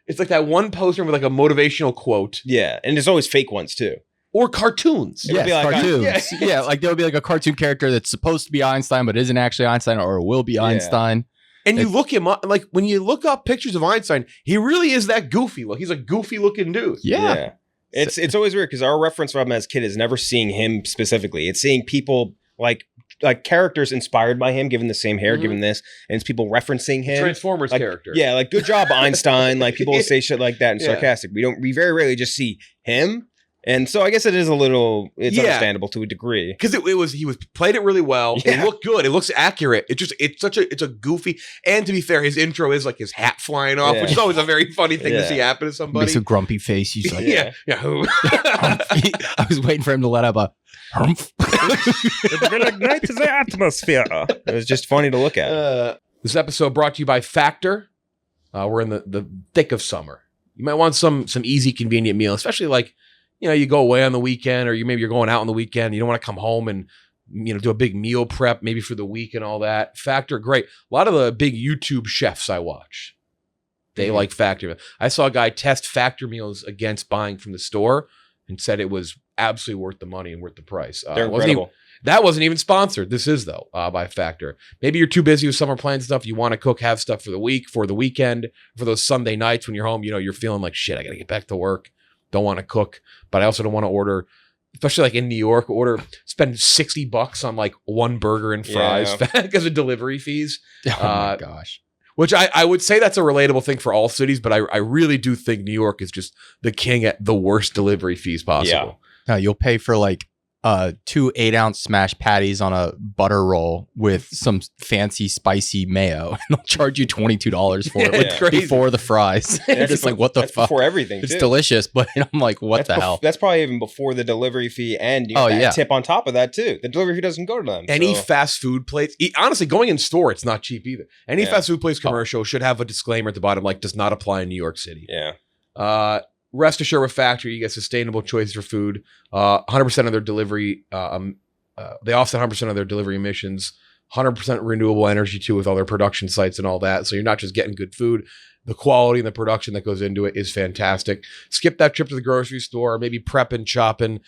it's like that one poster with like a motivational quote. Yeah, and there's always fake ones too. Or cartoons. Yes, like cartoons. Yeah, like there would be like a cartoon character that's supposed to be Einstein, but isn't actually Einstein, or will be Einstein. And you look him up, like when you look up pictures of Einstein, he really is that goofy. Look, he's a goofy looking dude. Yeah. It's always weird because our reference from him as a kid is never seeing him specifically. It's seeing people like characters inspired by him, given the same hair, given this, and it's people referencing him. Transformers character. Yeah, like good job, Einstein. Like people will say shit like that and sarcastic. We very rarely just see him. And so I guess it is it's understandable to a degree. Because he played it really well. Yeah. It looked good. It looks accurate. It's a goofy, and to be fair, his intro is like his hat flying off, which is always a very funny thing to see happen to somebody. Makes a grumpy face. He's like, I was waiting for him to let out a humph. It will ignite the atmosphere. It was just funny to look at. This episode brought to you by Factor. We're in the thick of summer. You might want some easy, convenient meal, especially like, you go away on the weekend, or you're going out on the weekend. You don't want to come home and, do a big meal prep, maybe for the week and all that. Factor, great. A lot of the big YouTube chefs I watch, they like Factor. I saw a guy test Factor meals against buying from the store and said it was absolutely worth the money and worth the price. They're incredible. That wasn't even sponsored. This is, though, by Factor. Maybe you're too busy with summer plans stuff. You want to cook, have stuff for the week, for the weekend, for those Sunday nights when you're home. You're feeling like, shit, I got to get back to work. Don't want to cook, but I also don't want to order, especially like in New York, spend $60 on like one burger and fries because of delivery fees. Oh my gosh. Which I would say that's a relatable thing for all cities, but I really do think New York is just the king at the worst delivery fees possible. Yeah. No, you'll pay for like 2 8-ounce smashed patties on a butter roll with some fancy spicy mayo, and they'll charge you $22 for it before the fries. It's just like, what the fuck? Before everything, it's delicious, but I'm like, what the hell? That's probably even before the delivery fee, and tip on top of that too. The delivery fee doesn't go to them. Any fast food place, honestly, going in store, it's not cheap either. Any fast food place commercial should have a disclaimer at the bottom, like, does not apply in New York City. Yeah. Rest assured with Factor, you get sustainable choices for food. 100% of their delivery, they offset 100% of their delivery emissions. 100% renewable energy too, with all their production sites and all that. So you're not just getting good food. The quality and the production that goes into it is fantastic. Skip that trip to the grocery store, maybe prepping, chopping.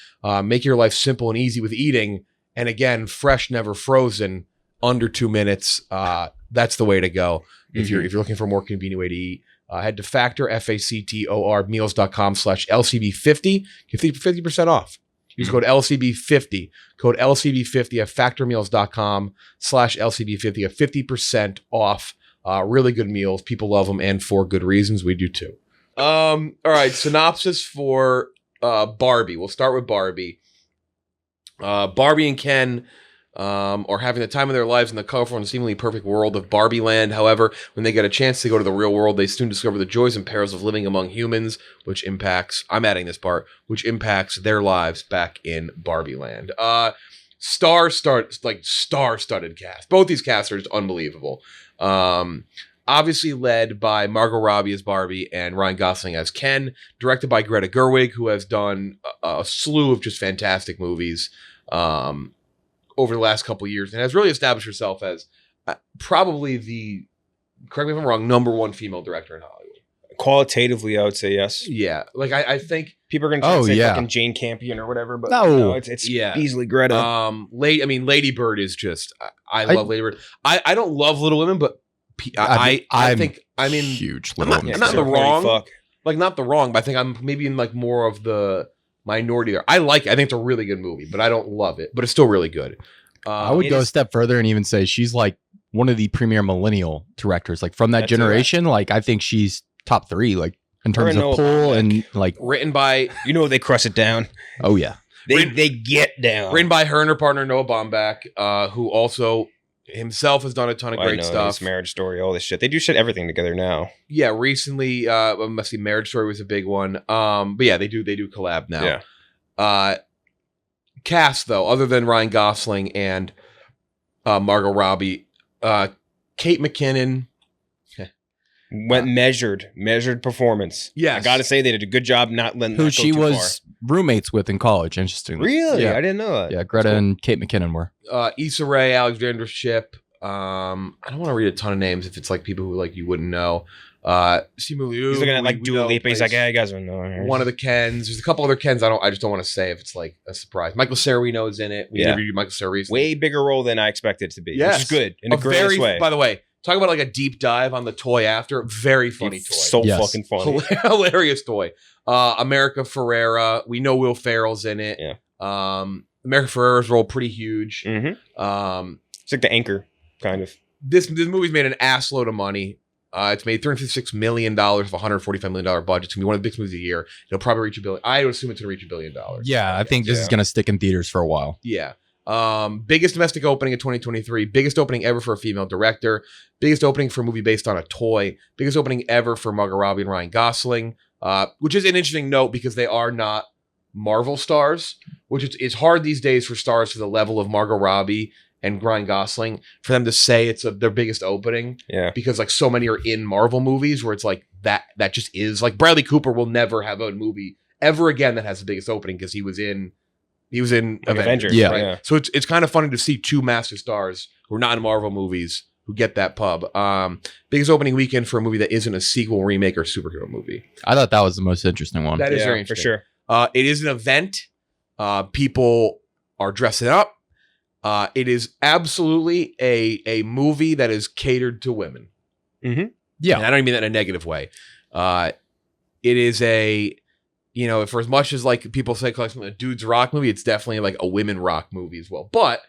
Make your life simple and easy with eating. And again, fresh, never frozen, under 2 minutes. That's the way to go if you're looking for a more convenient way to eat. Head to Factor, FACTOR, meals.com/LCB50. Get 50% off. Use code LCB50. Code LCB50 at factormeals.com/LCB50 at 50% off. Really good meals. People love them, and for good reasons. We do too. All right. Synopsis for Barbie. We'll start with Barbie. Barbie and Ken are having the time of their lives in the colorful and seemingly perfect world of Barbie Land. However, when they get a chance to go to the real world, they soon discover the joys and perils of living among humans, which impacts their lives back in Barbie Land. Star-studded cast. Both these casts are just unbelievable. Obviously led by Margot Robbie as Barbie and Ryan Gosling as Ken, directed by Greta Gerwig, who has done a slew of just fantastic movies over the last couple of years and has really established herself as probably the, correct me if I'm wrong, #1 female director in Hollywood. Qualitatively, I would say yes. Yeah. Like, I think people are going to say fucking Jane Campion or whatever, but no, it's easily Greta. Lady Bird is just, I love Lady Bird. I don't love Little Women, but I think I'm in huge I'm not in the wrong. Like, not the wrong, but I think I'm maybe in like more of the minority there. I like it. I think it's a really good movie, but I don't love it. But it's still really good. I would go a step further and even say she's like one of the premier millennial directors, like from that generation. Like, I think she's top 3, like in terms of pull and like written by. They crush it down. Oh yeah, they get down. Written by her and her partner Noah Baumbach, who also himself has done a ton of great stuff. Marriage Story, all this shit. They do everything together now. Yeah, recently, must be Marriage Story was a big one. But yeah, they do collab now. Yeah. Cast though, other than Ryan Gosling and Margot Robbie, Kate McKinnon went measured performance. Yeah, I gotta say they did a good job not letting who she was roommates with in college. Interestingly, really, yeah. I didn't know that. Yeah, Greta and Kate McKinnon were. Issa Rae, Alexandra Shipp. I don't want to read a ton of names if it's like people who like you wouldn't know. Simu Liu. He's looking at like Dua Lipa. He's like, "Yeah, you guys don't know." One of the Kens. There's a couple other Kens. I just don't want to say if it's like a surprise. Michael Cerino is in it. We interviewed Michael Cerino. Way bigger role than I expected it to be. Yes. Which is good in a great way. By the way, talk about like a deep dive on the toy after. Very funny toy. So fucking funny. Hilarious toy. America Ferrera. We know Will Ferrell's in it. Yeah. America Ferrera's role pretty huge. Mm-hmm. It's like the anchor, kind of. This movie's made an ass load of money. It's made $356 million of a $145 million budget. It's going to be one of the biggest movies of the year. It'll probably reach $1 billion. I would assume it's going to reach $1 billion. Yeah, I think this is going to stick in theaters for a while. Yeah. Biggest domestic opening in 2023. Biggest opening ever for a female director. Biggest opening for a movie based on a toy. Biggest opening ever for Margot Robbie and Ryan Gosling. Which is an interesting note because they are not Marvel stars. Which it's hard these days for stars to the level of Margot Robbie and Ryan Gosling for them to say it's their biggest opening. Yeah. Because like so many are in Marvel movies where it's like that just is like Bradley Cooper will never have a movie ever again that has the biggest opening because he was in Avengers. Yeah. Right? Yeah. So it's kind of funny to see two massive stars who are not in Marvel movies who get that pub. Biggest opening weekend for a movie that isn't a sequel, remake, or superhero movie. I thought that was the most interesting one. That is very interesting. For sure. It is an event. People are dressing up. It is absolutely a movie that is catered to women. Mm-hmm. Yeah. And I don't mean that in a negative way. It is for as much as like people say a dude's rock movie, it's definitely like a women rock movie as well. But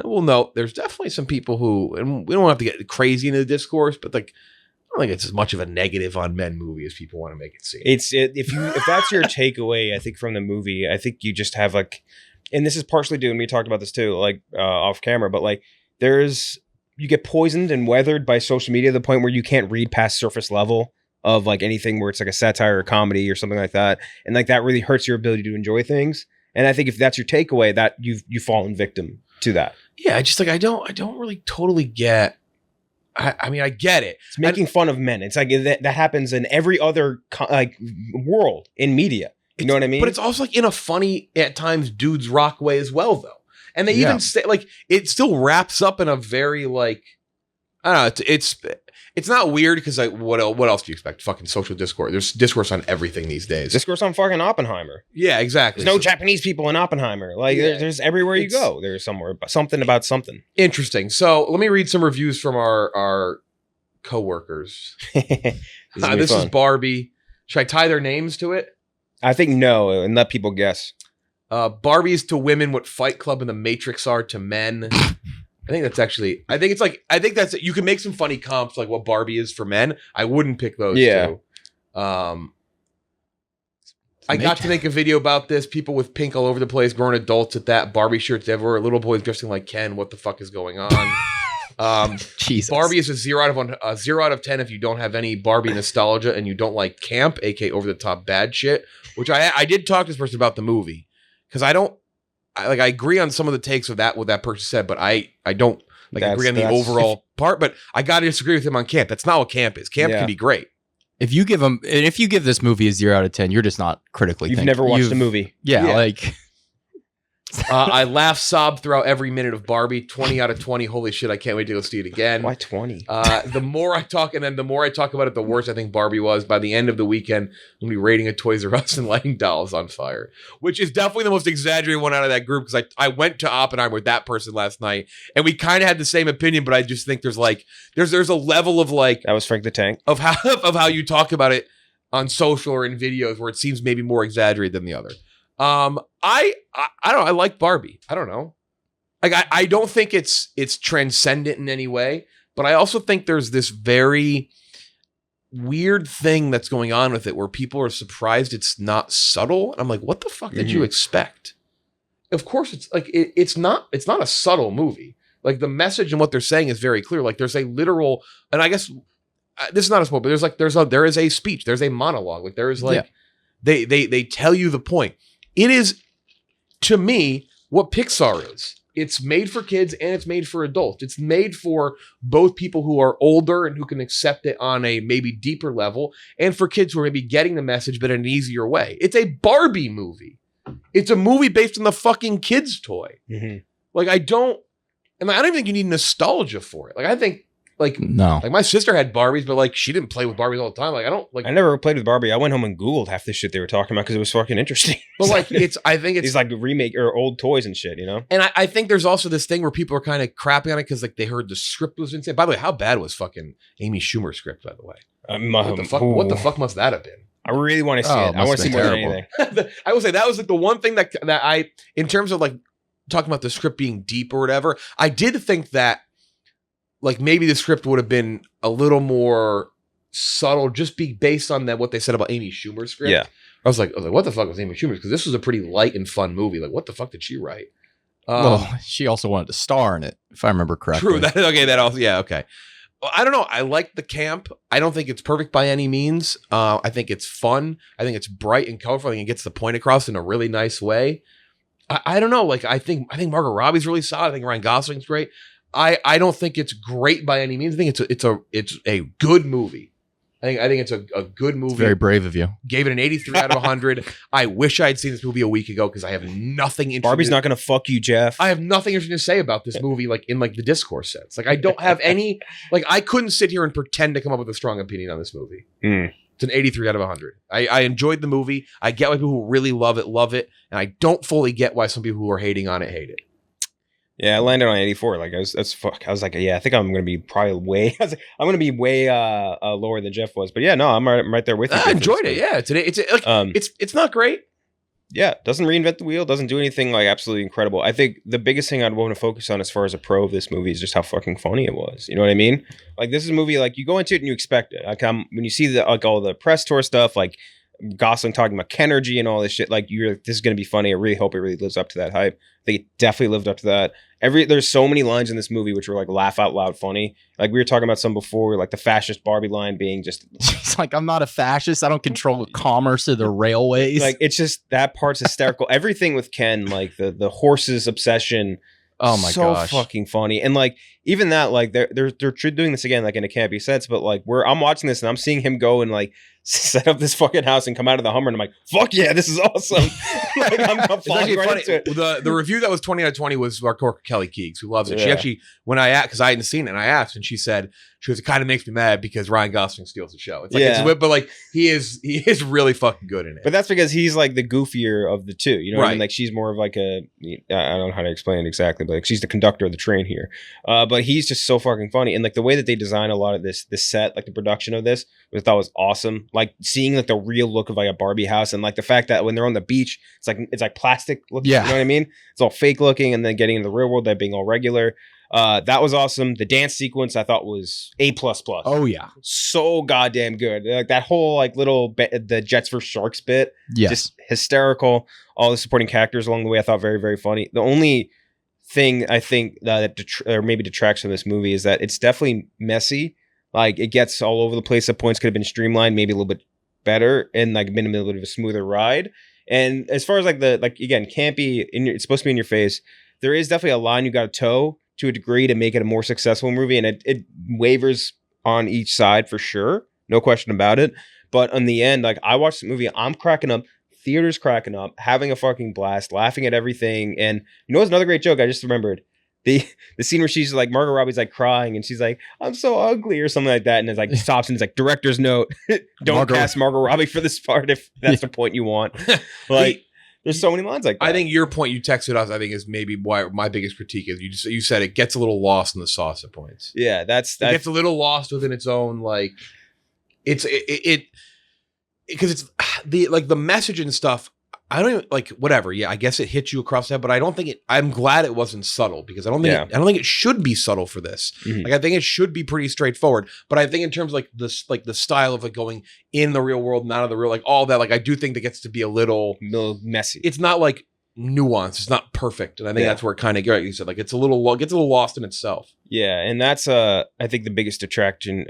we'll note there's definitely some people who, and we don't have to get crazy into the discourse, but like I don't think it's as much of a negative on men movie as people want to make it seem. If that's your takeaway, I think from the movie, I think you just have like. And this is partially due, and we talked about this too, like off camera, but like you get poisoned and weathered by social media to the point where you can't read past surface level of like anything where it's like a satire or comedy or something like that. And like that really hurts your ability to enjoy things. And I think if that's your takeaway, that you've fallen victim to that. Yeah, I just like I don't really totally get. I mean, I get it. It's making fun of men. It's like that happens in every other world in media. You know what I mean? But it's also like in a funny, at times, dudes rock way as well, though. And they even say like it still wraps up in a very like I don't know. It's not weird because like what else do you expect? Fucking social discourse. There's discourse on everything these days. Discourse on fucking Oppenheimer. Yeah, exactly. There's no Japanese people in Oppenheimer. Like there's everywhere you go. There's somewhere something about something. Interesting. So let me read some reviews from our coworkers. This is Barbie. Should I tie their names to it? I think no, and let people guess. Barbie is to women what Fight Club and The Matrix are to men. I think that's you can make some funny comps like what Barbie is for men. I wouldn't pick those two. I got to make a video about this. People with pink all over the place, grown adults at that, Barbie shirts everywhere, little boys dressing like Ken. What the fuck is going on? Jesus. Barbie is a 0 out of 10 if you don't have any Barbie nostalgia and you don't like camp, aka over the top bad shit. Which I did talk to this person about the movie because I agree on some of the takes of that what that person said, but I don't agree on the overall part. But I got to disagree with him on camp. That's not what camp is. Camp can be great. If you give this movie a 0 out of 10, you're just not critically thinking. You've never watched a movie. Yeah, like I laugh, sob throughout every minute of Barbie. 20 out of 20. Holy shit, I can't wait to go see it again. Why 20? The more I talk about it, the worse I think Barbie was. By the end of the weekend, I'm going to be raiding a Toys R Us and lighting dolls on fire, which is definitely the most exaggerated one out of that group because I went to Oppenheimer with that person last night and we kind of had the same opinion, but I just think there's a level of like that was Frank the Tank of how you talk about it on social or in videos where it seems maybe more exaggerated than the other. I don't know. I like Barbie. I don't know. Like I don't think it's transcendent in any way, but I also think there's this very weird thing that's going on with it where people are surprised it's not subtle. And I'm like, what the fuck did you expect? Of course it's like it's not a subtle movie. Like the message and what they're saying is very clear. Like there's a literal, and I guess this is not a spoiler, but there is a speech, there's a monologue. Like there is they tell you the point. It is, to me, what Pixar is. It's made for kids and it's made for adults. It's made for both people who are older and who can accept it on a maybe deeper level, and for kids who are maybe getting the message but in an easier way. It's a Barbie movie. It's a movie based on the fucking kid's toy. Mm-hmm. Like I don't even think you need nostalgia for it. Like I think no. Like my sister had Barbies, but like she didn't play with Barbies all the time. Like I never played with Barbie. I went home and Googled half the shit they were talking about because it was fucking interesting. But like I think it's these like remake or old toys and shit, you know? And I think there's also this thing where people are kind of crapping on it because like they heard the script was insane. By the way, how bad was fucking Amy Schumer's script, by the way? What the fuck must that have been? I really want to see it. I want to see more than anything. I will say that was like the one thing that I, in terms of like talking about the script being deep or whatever, I did think that like maybe the script would have been a little more subtle, just be based on that what they said about Amy Schumer's script. Yeah, I was like, what the fuck was Amy Schumer's? Because this was a pretty light and fun movie. Like, what the fuck did she write? Well, she also wanted to star in it, if I remember correctly. True. That also. Yeah. Okay. Well, I don't know. I like the camp. I don't think it's perfect by any means. I think it's fun. I think it's bright and colorful. I think it gets the point across in a really nice way. I don't know. Like, I think Margot Robbie's really solid. I think Ryan Gosling's great. I don't think it's great by any means. I think it's a good movie. I think it's a good movie. It's very brave of you. Gave it an 83 out of 100. I wish I'd seen this movie a week ago because I have nothing interesting. Barbie's not going to fuck you, Jeff. I have nothing interesting to say about this movie, like in like the discourse sense. Like I don't have any, like I couldn't sit here and pretend to come up with a strong opinion on this movie. It's an 83 out of 100. I enjoyed the movie. I get why people who really love it. And I don't fully get why some people who are hating on it hate it. Yeah, I landed on 84. Like I was like, yeah, I think I'm going to be probably way. I'm going to be way lower than Jeff was. But yeah, no, I'm right there with you. I enjoyed it. Yeah, it's not great. Yeah, doesn't reinvent the wheel. Doesn't do anything like absolutely incredible. I think the biggest thing I'd want to focus on as far as a pro of this movie is just how fucking funny it was. You know what I mean? Like this is a movie like you go into it and you expect it. Like when you see the like all the press tour stuff, like Gosling talking about Kenergy and all this shit, like you're like, this is going to be funny. I really hope it really lives up to that hype. I think it definitely lived up to that. There's so many lines in this movie which were like laugh out loud funny. Like we were talking about some before, like the fascist Barbie line being just it's like, I'm not a fascist. I don't control the commerce of the railways. Like it's just that part's hysterical. Everything with Ken, like the horses obsession. Oh my gosh, so fucking funny. And like even that, like they're doing this again, like in a campy sense. But like I'm watching this and I'm seeing him go and like set up this fucking house and come out of the Hummer and I'm like, fuck yeah, this is awesome. Like, I'm falling right into it. The review that was 20 out of 20 was our coworker Kelly Keegs, who loves it. Yeah. She actually, when I asked, because I hadn't seen it, and I asked, and she said, it kind of makes me mad because Ryan Gosling steals the show. It's like, but like he is really fucking good in it. But that's because he's like the goofier of the two. You know what I mean? Like she's more of like I don't know how to explain it exactly, but like she's the conductor of the train here. But he's just so fucking funny. And like the way that they design a lot of this set, like the production of this, which I thought was awesome. like seeing like the real look of like a Barbie house, and like the fact that when they're on the beach, it's like plastic looking. Yeah. You know what I mean? It's all fake looking, and then getting into the real world, that being all regular. That was awesome. The dance sequence I thought was A++. Oh yeah, So goddamn good. Like that whole like little the Jets vs Sharks bit. yes, Just hysterical. All the supporting characters along the way I thought very, very funny. The only thing I think that or maybe detracts from this movie is that it's definitely messy. Like it gets all over the place. At points could have been streamlined, maybe a little bit better, and like been a little bit of a smoother ride. And as far as like again, campy, it's supposed to be in your face. There is definitely a line you got to toe to a degree to make it a more successful movie, and it wavers on each side for sure, no question about it. But in the end, like I watched the movie, I'm cracking up, theater's cracking up, having a fucking blast, laughing at everything. And you know what's another great joke I just remembered? The scene where she's like, Margot Robbie's like crying and she's like, I'm so ugly or something like that, and it's like stops and it's like, director's note, don't cast Margot Robbie for this part if that's the point you want. Like there's so many lines like that. I think your point you texted us, I think, is maybe why my biggest critique is you said it gets a little lost in the sauce at points. Yeah, it gets a little lost within its own, like because it's the message and stuff. I don't even like whatever. Yeah, I guess it hits you across the head, but I don't think it. I'm glad it wasn't subtle because I don't think it should be subtle for this. Mm-hmm. Like I think it should be pretty straightforward. But I think in terms of like this, like the style of like going in the real world and out of the real, like all that, like I do think that gets to be a little messy. It's not like nuanced. It's not perfect, and I think that's where it kind of you said like it gets a little lost in itself. Yeah, and that's I think the biggest detraction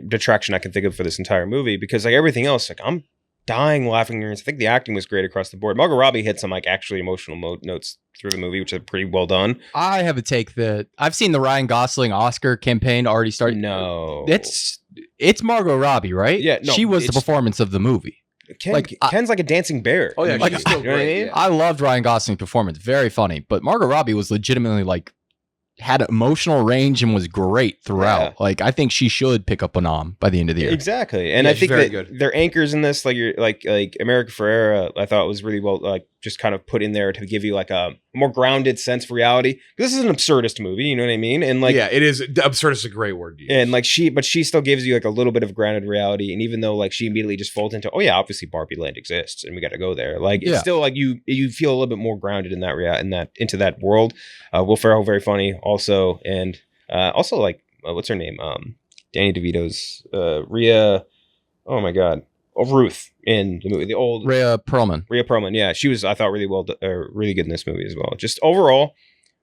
I can think of for this entire movie, because like everything else, like I'm dying laughing. I think the acting was great across the board. Margot Robbie hit some like actually emotional notes through the movie, which are pretty well done. I have a take that I've seen the Ryan Gosling Oscar campaign already start. No, it's Margot Robbie, right? Yeah, no, she was the performance of the movie. Ken's like a dancing bear. Oh yeah, like, she's still great. Yeah. I loved Ryan Gosling's performance, very funny. But Margot Robbie was legitimately like had emotional range and was great throughout. Yeah. Like I think she should pick up a nom by the end of the year. Exactly, and I think that their anchors in this, like you're like America Ferrera, I thought was really well like just kind of put in there to give you like a more grounded sense of reality. This is an absurdist movie, you know what I mean? And like it is. Absurdist is a great word to use. And like she still gives you like a little bit of grounded reality. And even though like she immediately just folds into, oh yeah, obviously Barbie Land exists and we got to go there. Like it's still like you feel a little bit more grounded in that into that world. Will Ferrell, very funny also, and also like what's her name? Danny DeVito's Rhea. Oh my god. Ruth in the movie, the old Rhea Perlman. Yeah, she was, I thought, really really good in this movie as well. Just overall,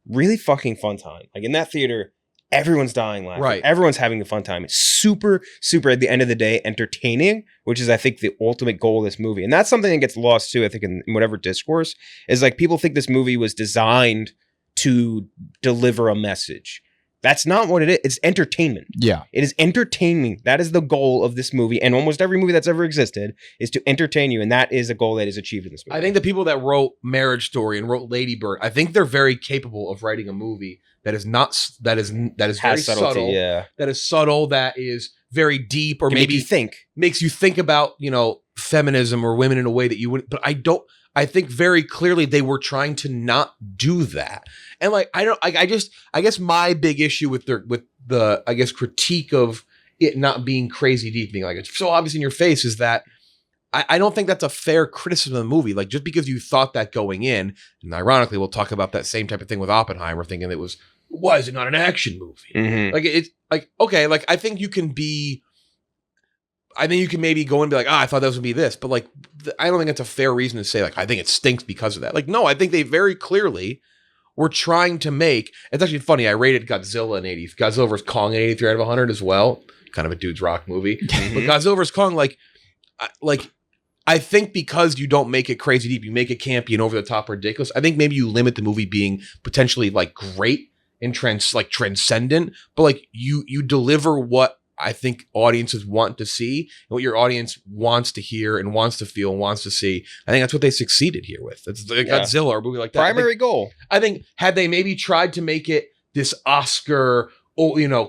really fucking fun time. Like in that theater, everyone's dying laughing. Right. Everyone's having a fun time. It's super, super at the end of the day entertaining, which is I think the ultimate goal of this movie. And that's something that gets lost too, I think, in whatever discourse, is like people think this movie was designed to deliver a message. That's not what it is. It's entertainment. Yeah. It is entertaining. That is the goal of this movie. And almost every movie that's ever existed is to entertain you. And that is a goal that is achieved in this movie. I think the people that wrote Marriage Story and wrote Lady Bird, I think they're very capable of writing a movie that is very subtlety, subtle. Yeah. That is subtle, that is very deep, or maybe makes you think about, feminism or women in a way that you wouldn't. But I think very clearly they were trying to not do that. And like, I guess my big issue with the critique of it not being crazy deep, being like, it's so obvious in your face, is that I don't think that's a fair criticism of the movie. Like just because you thought that going in, and ironically, we'll talk about that same type of thing with Oppenheimer, thinking it was, why is it not an action movie? Mm-hmm. Like it's like, okay, like I think you can maybe go and be like, I thought that was gonna be this, but like, I don't think it's a fair reason to say like, I think it stinks because of that. Like, no, I think they very clearly were trying to make. It's actually funny. I rated Godzilla an 80. Godzilla vs Kong an 83 out of 100 as well. Kind of a dude's rock movie, but Godzilla vs Kong, like I think because you don't make it crazy deep, you make it campy and over the top ridiculous. I think maybe you limit the movie being potentially like great and transcendent, but like you deliver what I think audiences want to see and what your audience wants to hear and wants to feel and wants to see. I think that's what they succeeded here with. It's like Godzilla or a movie like that. Primary goal. I think had they maybe tried to make it this Oscar,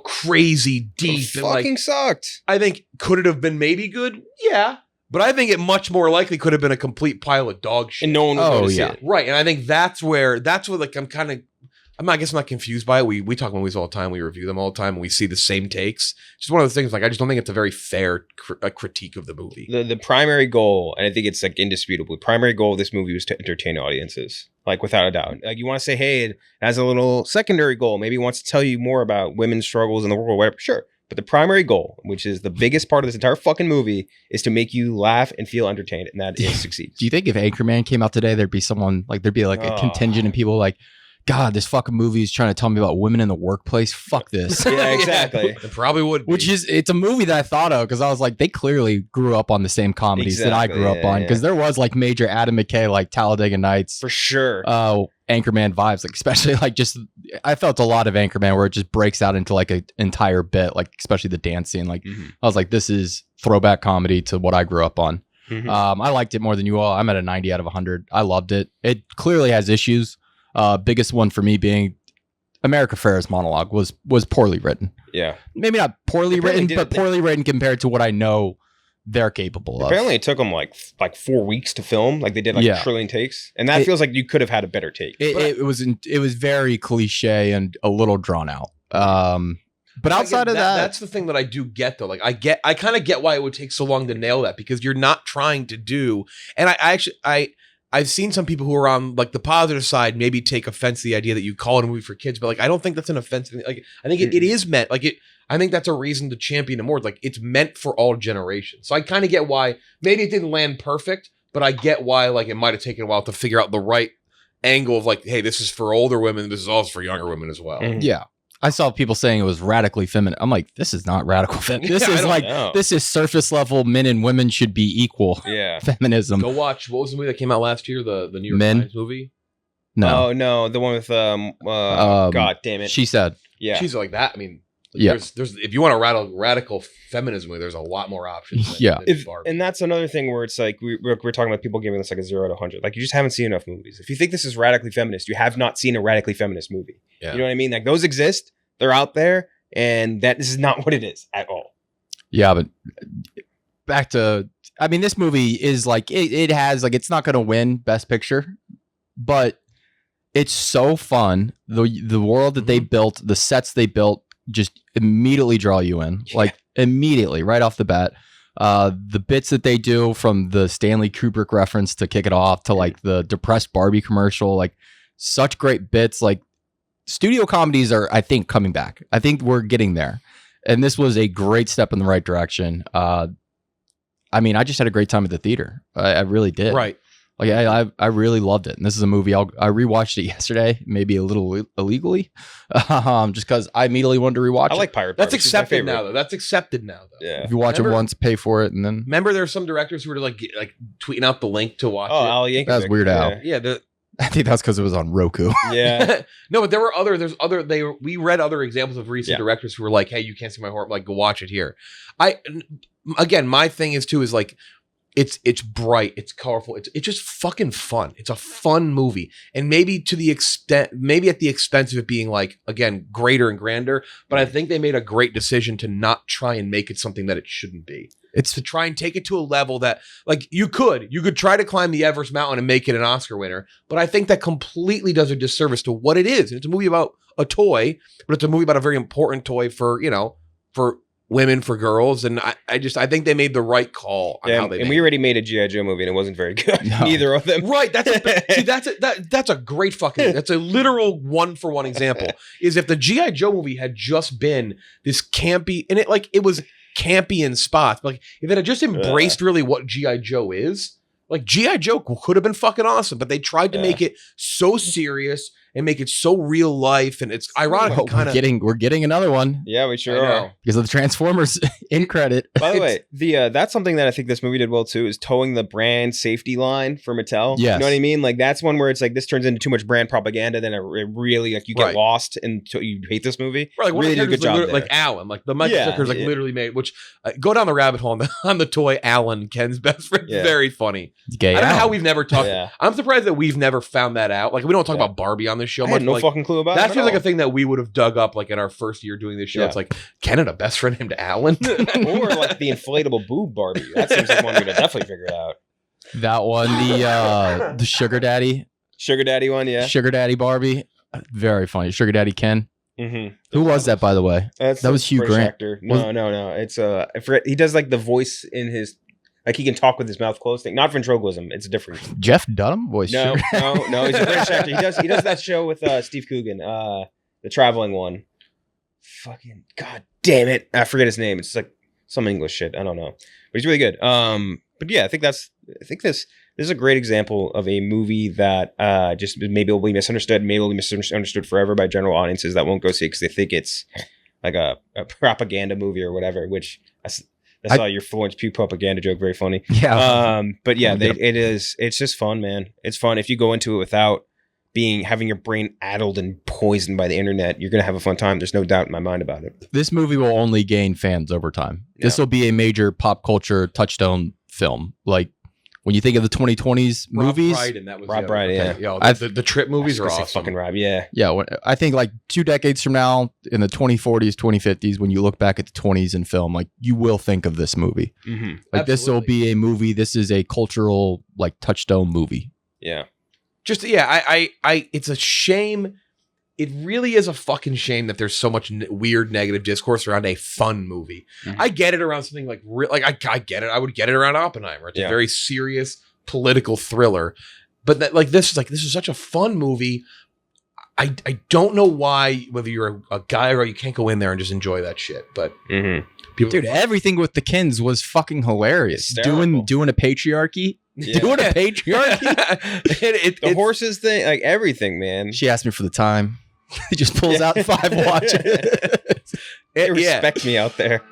crazy deep, it fucking sucked. I think could it have been maybe good? Yeah. But I think it much more likely could have been a complete pile of dog shit. And no one was going to see it. Right. And I think that's where like I'm kind of I guess I'm not confused by it. We talk movies all the time. We review them all the time, and we see the same takes. It's just one of those things. Like, I just don't think it's a very fair critique of the movie. The primary goal, and I think it's like indisputable, the primary goal of this movie was to entertain audiences, like without a doubt. Like, you want to say, hey, it has a little secondary goal. Maybe it wants to tell you more about women's struggles in the world, whatever. Sure. But the primary goal, which is the biggest part of this entire fucking movie, is to make you laugh and feel entertained, and that is succeeds. Do you think if Anchorman came out today, there'd be a contingent of people like, God, this fucking movie is trying to tell me about women in the workplace. Fuck this. Yeah, exactly. It probably would be. It's a movie that I thought of because I was like, they clearly grew up on the same comedies that I grew up on. Because there was like major Adam McKay, like Talladega Nights. For sure. Anchorman vibes, like especially like just, I felt a lot of Anchorman where it just breaks out into like an entire bit, like especially the dance scene. Like I was like, this is throwback comedy to what I grew up on. I liked it more than you all. I'm at a 90 out of 100. I loved it. It clearly has issues. Biggest one for me being America Ferrer's monologue was poorly written. Yeah. Maybe not poorly written, but poorly written compared to what I know they're capable of. Apparently it took them like 4 weeks to film. Like they did like a trillion takes. And that feels like you could have had a better take. It was very cliche and a little drawn out. But outside of that, that's the thing that I do get though. Like I kind of get why it would take so long to nail that, because you're not trying to do, and I've seen some people who are on like the positive side maybe take offense to the idea that you call it a movie for kids, but like I don't think that's an offensive. Like I think it is meant like it. I think that's a reason to champion it more. Like it's meant for all generations. So I kind of get why maybe it didn't land perfect, but I get why like it might have taken a while to figure out the right angle of like, hey, this is for older women, this is also for younger women as well. Yeah. I saw people saying it was radically feminine. I'm like, this is not radical feminism. This is like, this is surface level. Men and women should be equal. Yeah. Feminism. Go watch, what was the movie that came out last year? The New York Times movie? No. Oh, no. The one with, God damn it. She Said. Yeah. She's like that. I mean, there's if you want a radical feminism movie, there's a lot more options. Than Barbie. And that's another thing where it's like, we're talking about people giving this like a 0 to 100. Like you just haven't seen enough movies. If you think this is radically feminist, you have not seen a radically feminist movie. Yeah. You know what I mean? Like those exist. They're out there, and this is not what it is at all. Yeah, but back to, I mean, this movie is like, it has, like, it's not going to win Best Picture, but it's so fun. The world that they built, the sets they built, just immediately draw you in. Yeah. Like, immediately, right off the bat. The bits that they do from the Stanley Kubrick reference to kick it off to, like, the depressed Barbie commercial, like, such great bits, like, studio comedies are, I think, coming back. I think we're getting there. And this was a great step in the right direction. I mean, I just had a great time at the theater. I really did. Right. Like, I really loved it. And this is a movie, I rewatched it yesterday, maybe a little illegally, just because I immediately wanted to rewatch it. I like Pirate That's Barbie. accepted now, though. That's accepted now, though. Yeah. If you watch it once, pay for it, and then... Remember there were some directors who were like tweeting out the link to watch it? Al Yankovic. That was Weird Al. Yeah, I think that's because it was on Roku. Yeah. No, but there were we read other examples of recent directors who were like, hey, you can't see my horror, like, go watch it here. Again, my thing is like, it's bright, it's colorful, it's just fucking fun. It's a fun movie. And maybe at the expense of it being like, again, greater and grander, but I think they made a great decision to not try and make it something that it shouldn't be. It's to try and take it to a level that, like, you could try to climb the Everest Mountain and make it an Oscar winner, but I think that completely does a disservice to what it is. It's a movie about a toy, but it's a movie about a very important toy for women, for girls, and I think they made the right call on how they. And we already made a G.I. Joe movie, and it wasn't very good. No. Neither of them. Right. That's a great fucking. That's a literal 1-for-1 example. Is if the G.I. Joe movie had just been this campy, and it was campy in spots, but like if it had just embraced really what G.I. Joe is, like G.I. Joe could have been fucking awesome, but they tried to make it so serious and make it so real life, and it's ironic. We're getting another one. Yeah, we sure are. Because of the Transformers in credit. By the way, that's something that I think this movie did well too, is towing the brand safety line for Mattel. Yes. You know what I mean? Like that's one where it's like this turns into too much brand propaganda, then it really like you get lost and you hate this movie. Right, like really did a good job. Like Alan, like the Michael Stickers literally made, which go down the rabbit hole on the toy Alan, Ken's best friend. Yeah. Very funny. Gay I don't know how we've never talked. Yeah. I'm surprised that we've never found that out. Like we don't talk about Barbie on this show. I had no fucking clue about it. That feels like a thing that we would have dug up like in our first year doing this show. Yeah. It's like, Ken had a best friend named Alan. Or like the inflatable boob Barbie. That seems like one we'd have definitely figured out. That one, the sugar daddy. Sugar daddy one, yeah. Sugar daddy Barbie. Very funny. Sugar Daddy Ken. Mm-hmm. Who was that, by the way? That was Hugh British Grant. Actor. No. It's I forget. He does like the voice in his, like he can talk with his mouth closed thing. Not ventriloquism. It's different. Jeff Dunham voice. No. He's a British actor. He does that show with Steve Coogan, the traveling one. Fucking god damn it! I forget his name. It's like some English shit. I don't know, but he's really good. But yeah, I think this is a great example of a movie that just maybe will be misunderstood, maybe will be misunderstood forever by general audiences that won't go see it because they think it's like a propaganda movie or whatever. Which I saw your Florence Pugh propaganda joke, very funny. Yeah. But yeah, it is. It's just fun, man. It's fun if you go into it without having your brain addled and poisoned by the internet. You're gonna have a fun time. There's no doubt in my mind about it. This movie will only gain fans over time. Yeah. This will be a major pop culture touchstone film. Like when you think of the 2020s movies, Rob Brydon, Yo, the Trip movies are awesome. Fucking Rob, yeah. Yeah, I think like 2 decades from now, in the 2040s, 2050s, when you look back at the 20s in film, like you will think of this movie. Mm-hmm. Like this will be a movie. This is a cultural like touchstone movie. Yeah. Just it's a shame. It really is a fucking shame that there's so much weird negative discourse around a fun movie. Mm-hmm. I get it around something like I get it. I would get it around Oppenheimer. It's a very serious political thriller, but this is such a fun movie. I don't know why, whether you're a guy or you can't go in there and just enjoy that shit. But dude, everything with the Kins was fucking hilarious. Doing a patriarchy. Yeah. Doing a patriarchy. The horses thing, like everything, man. She asked me for the time. He just pulls out 5 watches. They respect me out there.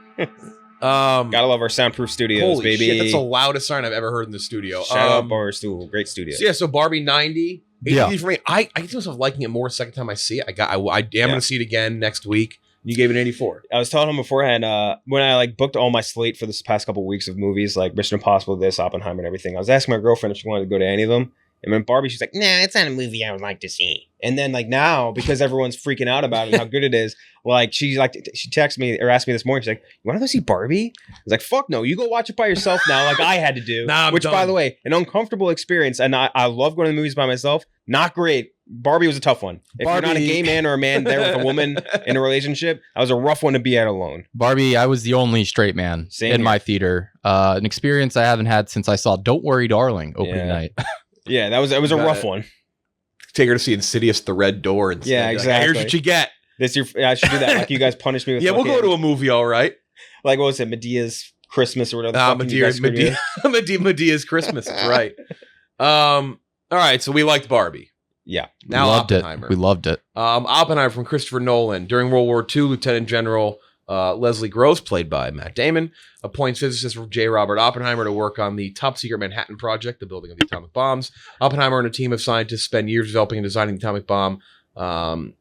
Gotta love our soundproof studios, holy baby. Shit, that's the loudest siren I've ever heard in the studio. Shout out Barstool, great studio. So Barbie 90. For me, I get myself liking it more the second time I see it. I am gonna see it again next week. You gave it an 84. I was telling him beforehand, when I like booked all my slate for this past couple of weeks of movies, like Mission Impossible, this, Oppenheimer, and everything. I was asking my girlfriend if she wanted to go to any of them. And then Barbie, she's like, nah, it's not a movie I would like to see. And then like now, because everyone's freaking out about it and how good it is, like she texted me or asked me this morning, she's like, you want to go see Barbie? I was like, fuck no, you go watch it by yourself now, like I had to do. Which, by the way, an uncomfortable experience. And I love going to the movies by myself. Not great. Barbie was a tough one. If you're not a gay man or a man there with a woman in a relationship, that was a rough one to be at alone. Barbie, I was the only straight man my theater. An experience I haven't had since I saw Don't Worry, Darling opening night. Yeah, it was a rough one. Take her to see Insidious, The Red Door, and yeah, exactly. Here's what you get. I should do that. Like you guys punish me with. Yeah, we'll go to a movie, all right. Like what was it, Medea's Christmas or whatever? Medea's Christmas. That's right. All right, so we liked Barbie. Yeah. Now Oppenheimer. We loved it. Oppenheimer from Christopher Nolan. During World War II, Lieutenant General Leslie Gross, played by Matt Damon, appoints physicist J. Robert Oppenheimer to work on the top-secret Manhattan Project, the building of the atomic bombs. Oppenheimer and a team of scientists spend years developing and designing the atomic bomb. The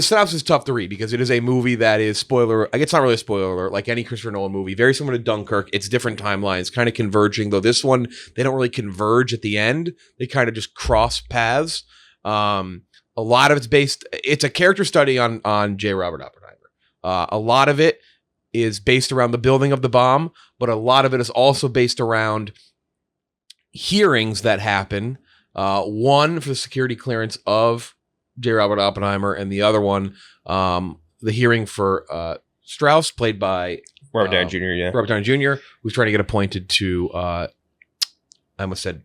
synopsis is tough to read because it is a movie that is spoiler. It's not really a spoiler alert, like any Christopher Nolan movie. Very similar to Dunkirk. It's different timelines, kind of converging. Though this one, they don't really converge at the end. They kind of just cross paths. A lot of it's a character study on J. Robert Oppenheimer. A lot of it is based around the building of the bomb, but a lot of it is also based around hearings that happen. One for the security clearance of J. Robert Oppenheimer, and the other one, the hearing for Strauss, played by Robert Downey Jr. Yeah, Robert Downey Jr., who's trying to get appointed to. I almost said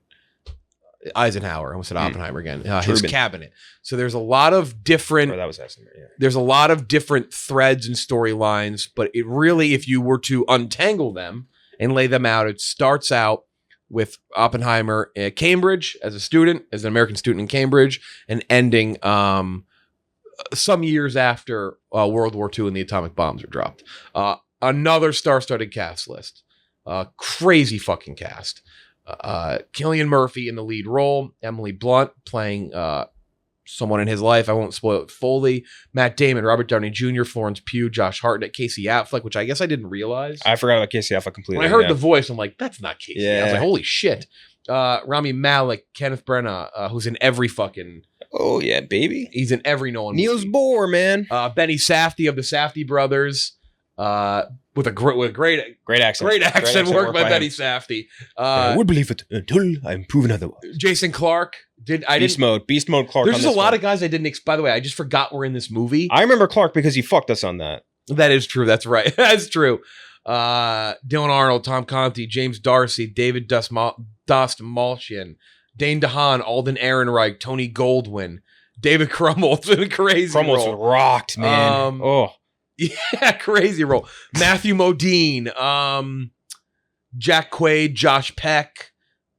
Eisenhower. I almost said Oppenheimer again. His cabinet. So there's a lot of different. That was Eisenhower. Yeah. There's a lot of different threads and storylines, but it really, if you were to untangle them and lay them out, it starts out with Oppenheimer at Cambridge as a student, as an American student in Cambridge, and ending some years after World War II and the atomic bombs are dropped. Another star-studded cast list. Crazy fucking cast. Cillian Murphy in the lead role, Emily Blunt playing someone in his life. I won't spoil it fully. Matt Damon, Robert Downey Jr., Florence Pugh, Josh Hartnett, Casey Affleck, which I guess I didn't realize. I forgot about Casey Affleck completely. When I heard the voice, I'm like, that's not Casey. Yeah. I was like, holy shit. Rami Malek, Kenneth Branagh, who's in every fucking... Oh, yeah, baby. He's in every Nolan Niels movie. Bohr, man. Benny Safdie of the Safdie brothers. with a great accent work by Betty Safdie. I would believe it until I'm proven otherwise. Jason Clarke Beast Mode Clarke. There's just a lot of guys I didn't. By the way, I just forgot we're in this movie. I remember Clarke because he fucked us on that. That is true. That's right. That's true. Dylan Arnold, Tom Conti, James Darcy, David Dastmalchian, Dane DeHaan, Alden Ehrenreich, Tony Goldwyn, David Crummell. It's been a crazy Crummel's role. rocked, man. Yeah, crazy role. Matthew Modine, Jack Quaid, Josh Peck,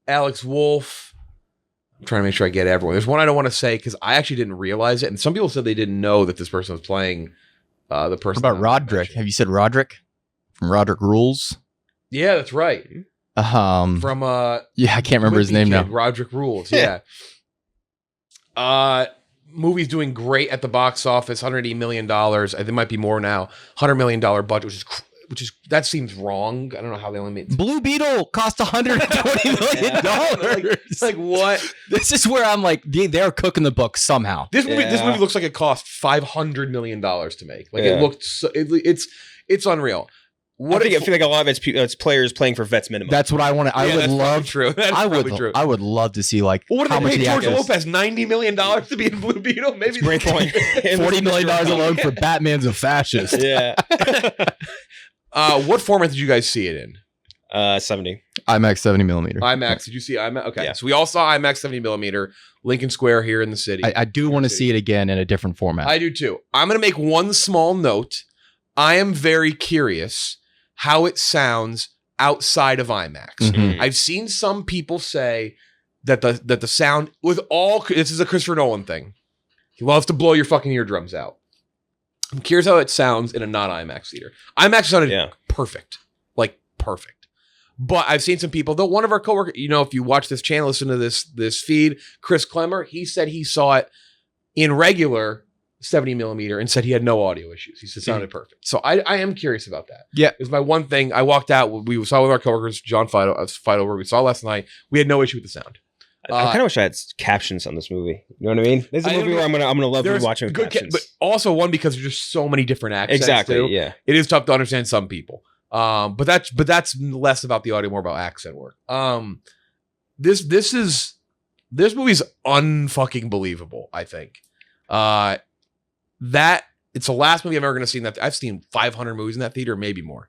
Alex Wolff. I'm trying to make sure I get everyone. There's one I don't want to say because I actually didn't realize it, and some people said they didn't know that this person was playing the person. What about Roderick? Have you said Roderick from Roderick Rules? Yeah, that's right. From yeah, I can't remember his name now. Roderick Rules. Yeah. Movie's doing great at the box office. $180 million. I think it might be more now. $100 million budget, which is that seems wrong. I don't know how they only made. Blue Beetle cost $120 million. like what? This is where I'm like, they're cooking the book somehow. This movie looks like it cost $500 million to make. Like it looked. It's unreal. I feel like a lot of it's players playing for vets minimum. That's what I want to. I would love. True. I would love to see like. Well, what how did much they pay George Lopez $90 million to be in Blue Beetle? Maybe great point. $40 million alone for Batman's a fascist. Yeah. What format did you guys see it in? 70. IMAX 70 millimeter. IMAX. Did you see IMAX? Okay, yeah. So we all saw IMAX 70 millimeter, Lincoln Square here in the city. I do want to see it again in a different format. I do too. I'm going to make one small note. I am very curious how it sounds outside of IMAX. Mhm. I've seen some people say that the sound with this is a Christopher Nolan thing. He loves to blow your fucking eardrums out. I'm curious how it sounds in a non-IMAX theater. IMAX sounded perfect. Like perfect. But I've seen some people, though one of our coworkers, if you watch this channel, listen to this feed, Chris Klemmer, he said he saw it in regular 70 millimeter and said he had no audio issues. He said it sounded perfect. So I am curious about that. Yeah. It was my one thing. I walked out. We saw with our coworkers, John Fido, we saw last night. We had no issue with the sound. I kind of wish I had captions on this movie. You know what I mean? This is a movie where I'm gonna love watching captions. But also one because there's just so many different accents. Exactly. Too. Yeah. It is tough to understand some people. But that's less about the audio, more about accent work. This movie's unfucking believable, I think. That it's the last movie I'm ever going to see in that. I've seen 500 movies in that theater, maybe more.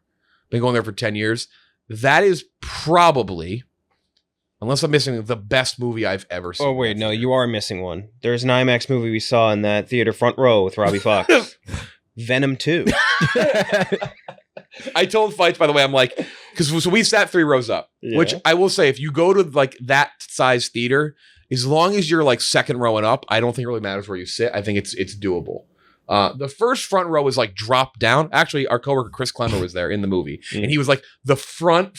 Been going there for 10 years. That is probably, unless I'm missing, the best movie I've ever seen. Oh wait, no, you are missing one. There's an IMAX movie we saw in that theater front row with Robbie Fox. Venom 2. I told Fights, by the way, I'm like, because we sat 3 rows up, which I will say, if you go to like that size theater, as long as you're like second row and up, I don't think it really matters where you sit. I think it's doable. The first front row is like dropped down. Actually, our coworker Chris Klemmer was there in the movie, and he was like the front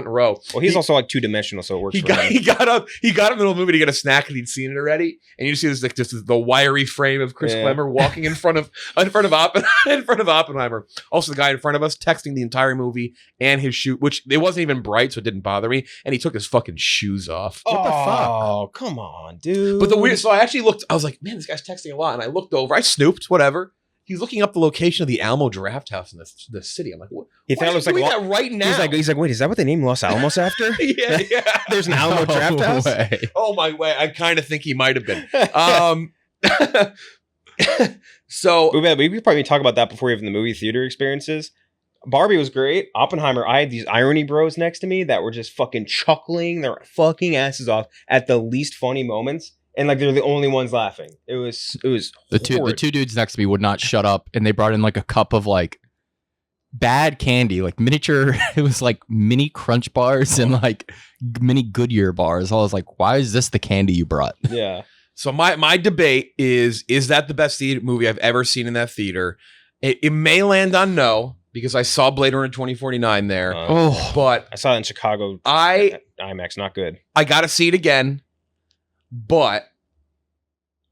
row. Well, he's also like 2-dimensional, so it works. He got up in the middle of the movie to get a snack, and he'd seen it already. And you see this like just the wiry frame of Chris Klemmer walking in front of Oppenheimer. Also, the guy in front of us texting the entire movie and his shoe, which it wasn't even bright, so it didn't bother me. And he took his fucking shoes off. What the fuck? Oh, come on, dude. But the weird. So I actually looked. I was like, man, this guy's texting a lot. And I looked over. I snooped. Whatever. He's looking up the location of the Alamo Draft House in the city. I'm like, what? He thought it was like that right now. He's like, wait, is that what they named Los Alamos after? yeah. There's an Alamo Draft House. Way. Oh my way! I kind of think he might have been. So we could probably talk about that before even the movie theater experiences. Barbie was great. Oppenheimer, I had these irony bros next to me that were just fucking chuckling their fucking asses off at the least funny moments. And like they're the only ones laughing. It was the two dudes next to me would not shut up, and they brought in like a cup of like bad candy, like miniature. It was like mini Crunch bars and like mini Goodyear bars. I was like, why is this the candy you brought? Yeah. So my debate is that the best theater movie I've ever seen in that theater? It may land on no, because I saw Blade Runner 2049 there. But I saw it in Chicago. IMAX, not good. I got to see it again. But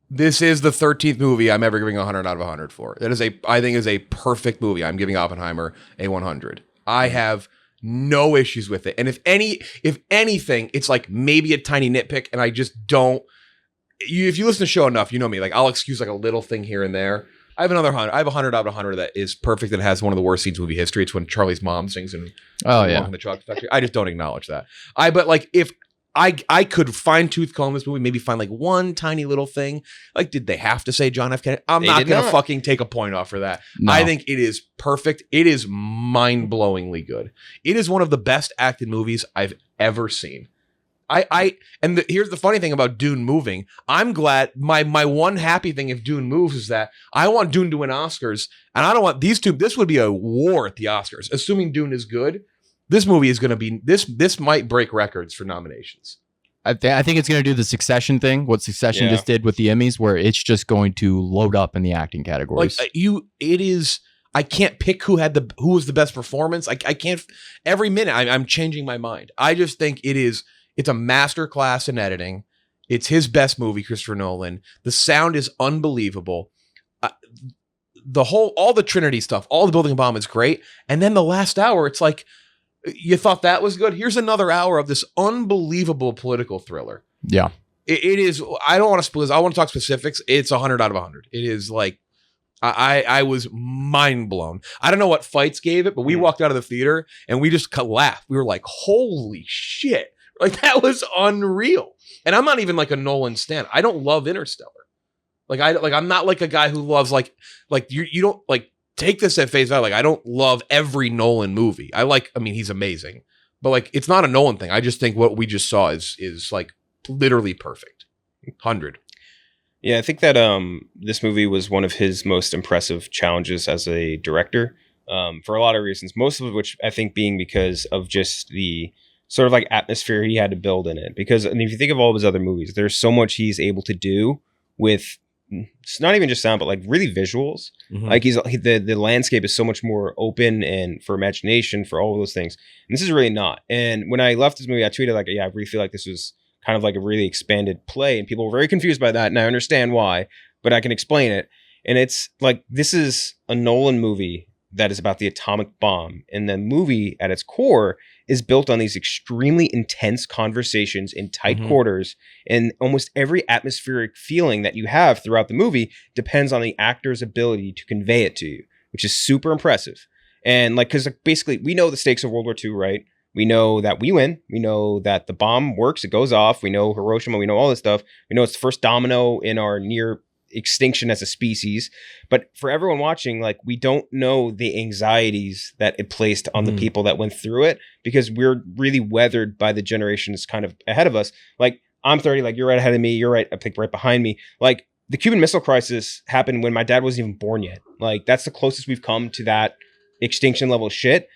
this is the 13th movie I'm ever giving 100 out of 100 for. That is I think is a perfect movie. I'm giving Oppenheimer a 100. I have no issues with it. And if anything, it's like maybe a tiny nitpick, and I just don't. If you listen to the show enough, you know me. Like I'll excuse like a little thing here and there. I have another 100. I have 100 out of 100 that is perfect. That has one of the worst scenes in movie history. It's when Charlie's mom sings in in the Chocolate Factory. I just don't acknowledge that. But like if I could fine tooth comb this movie, maybe find like one tiny little thing. Like, did they have to say John F. Kennedy? I'm not going to fucking take a point off for that. No. I think it is perfect. It is mind-blowingly good. It is one of the best acted movies I've ever seen. Here's the funny thing about Dune moving. I'm glad my one happy thing if Dune moves is that I want Dune to win Oscars, and I don't want these two. This would be a war at the Oscars, assuming Dune is good. This movie is going to be this might break records for nominations. I think it's going to do the Succession thing. What Succession just did with the Emmys, where it's just going to load up in the acting categories. Like it is. I can't pick who was the best performance. I can't. Every minute I'm changing my mind. I just think it is. It's a masterclass in editing. It's his best movie, Christopher Nolan. The sound is unbelievable. All the Trinity stuff, all the building a bomb is great. And then the last hour, it's like, you thought that was good? Here's another hour of this unbelievable political thriller. Yeah. It is. I don't want to split. I want to talk specifics. It's 100 out of 100. It is like, I was mind blown. I don't know what fights gave it, but we walked out of the theater and we just laughed. We were like, holy shit. Like, that was unreal. And I'm not even like a Nolan stan. I don't love Interstellar. I'm not like a guy who loves like you don't like take this at face value. Like, I don't love every Nolan movie. He's amazing, but like, it's not a Nolan thing. I just think what we just saw is like literally perfect. 100. Yeah, I think that this movie was one of his most impressive challenges as a director, for a lot of reasons. Most of which I think being because of just the sort of like atmosphere he had to build in it. Because if you think of all of his other movies, there's so much he's able to do with. It's not even just sound, but like really visuals. Mm-hmm. Like the landscape is so much more open and for imagination, for all of those things. And this is really not. And when I left this movie, I tweeted like, I really feel like this was kind of like a really expanded play. And people were very confused by that. And I understand why, but I can explain it. And it's like, this is a Nolan movie that is about the atomic bomb. And the movie at its core is built on these extremely intense conversations in tight quarters, and almost every atmospheric feeling that you have throughout the movie depends on the actor's ability to convey it to you, which is super impressive. And like, because basically we know the stakes of World War II, right? We know that we win. We know that the bomb works. It goes off. We know Hiroshima. We know all this stuff. We know it's the first domino in our near extinction as a species. But for everyone watching, like, we don't know the anxieties that it placed on the people that went through it, because we're really weathered by the generations kind of ahead of us. Like, I'm 30, like, you're right ahead of me, you're right, I think right behind me. Like, the Cuban Missile Crisis happened when my dad wasn't even born yet. Like, that's the closest we've come to that extinction level shit.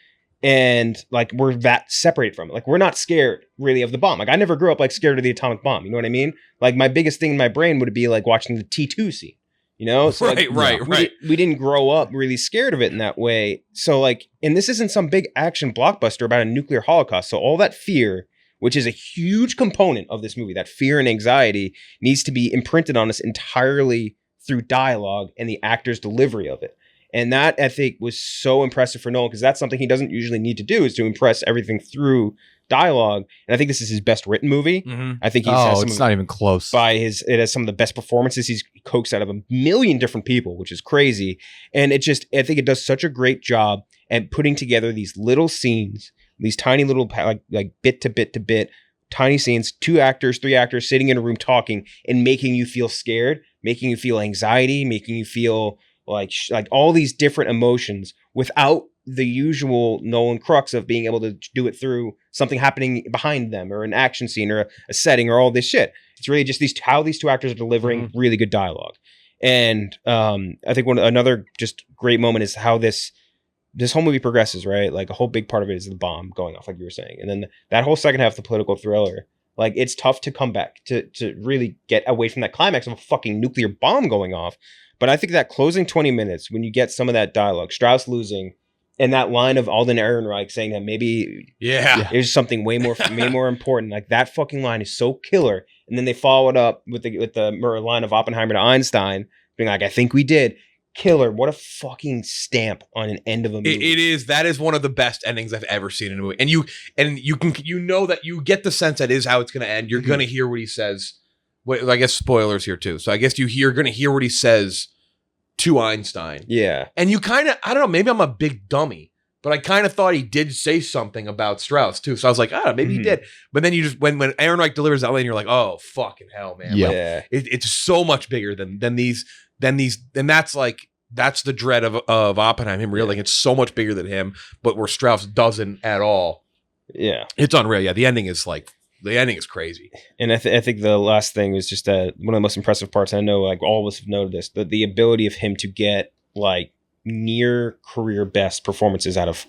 And like, we're that separated from it. Like, we're not scared really of the bomb. Like, I never grew up like scared of the atomic bomb. You know what I mean? Like, my biggest thing in my brain would be like watching the T2 scene, you know? So right. We didn't grow up really scared of it in that way. So like, and this isn't some big action blockbuster about a nuclear holocaust. So all that fear, which is a huge component of this movie, that fear and anxiety needs to be imprinted on us entirely through dialogue and the actor's delivery of it. And that, I think, was so impressive for Nolan, because that's something he doesn't usually need to do, is to impress everything through dialogue. And I think this is his best written movie. I think it's not even close. It has some of the best performances he's coaxed out of a million different people, which is crazy. And I think it does such a great job at putting together these little scenes, these tiny little like bit to bit to bit, tiny scenes, 2 actors, 3 actors sitting in a room talking and making you feel scared, making you feel anxiety, making you feel like all these different emotions without the usual Nolan crux of being able to do it through something happening behind them or an action scene or a setting or all this shit. It's really just how these 2 actors are delivering really good dialogue. And I think another just great moment is how this whole movie progresses, right? Like, a whole big part of it is the bomb going off, like you were saying. And then that whole second half, the political thriller, like, it's tough to come back to really get away from that climax of a fucking nuclear bomb going off. But I think that closing 20 minutes, when you get some of that dialogue, Strauss losing, and that line of Alden Ehrenreich saying that maybe there's something way more important. Like, that fucking line is so killer. And then they follow it up with the line of Oppenheimer to Einstein, being like, I think we did. Killer. What a fucking stamp on an end of a movie. That is one of the best endings I've ever seen in a movie. And you know that you get the sense that is how it's going to end. You're going to hear what he says. I guess spoilers here too. So I guess you're going to hear what he says to Einstein. Yeah. And you kind of, I don't know, maybe I'm a big dummy, but I kind of thought he did say something about Strauss too. So I was like, oh, maybe he did. But then you just, when Ehrenreich delivers that line, you're like, oh, fucking hell, man. Yeah. Like, it's so much bigger than these, and that's the dread of Oppenheimer, him realizing it's so much bigger than him, but where Strauss doesn't at all. Yeah. It's unreal. Yeah. The ending is crazy. And I think the last thing was just one of the most impressive parts. I know like all of us have noted this, the ability of him to get like near career best performances out of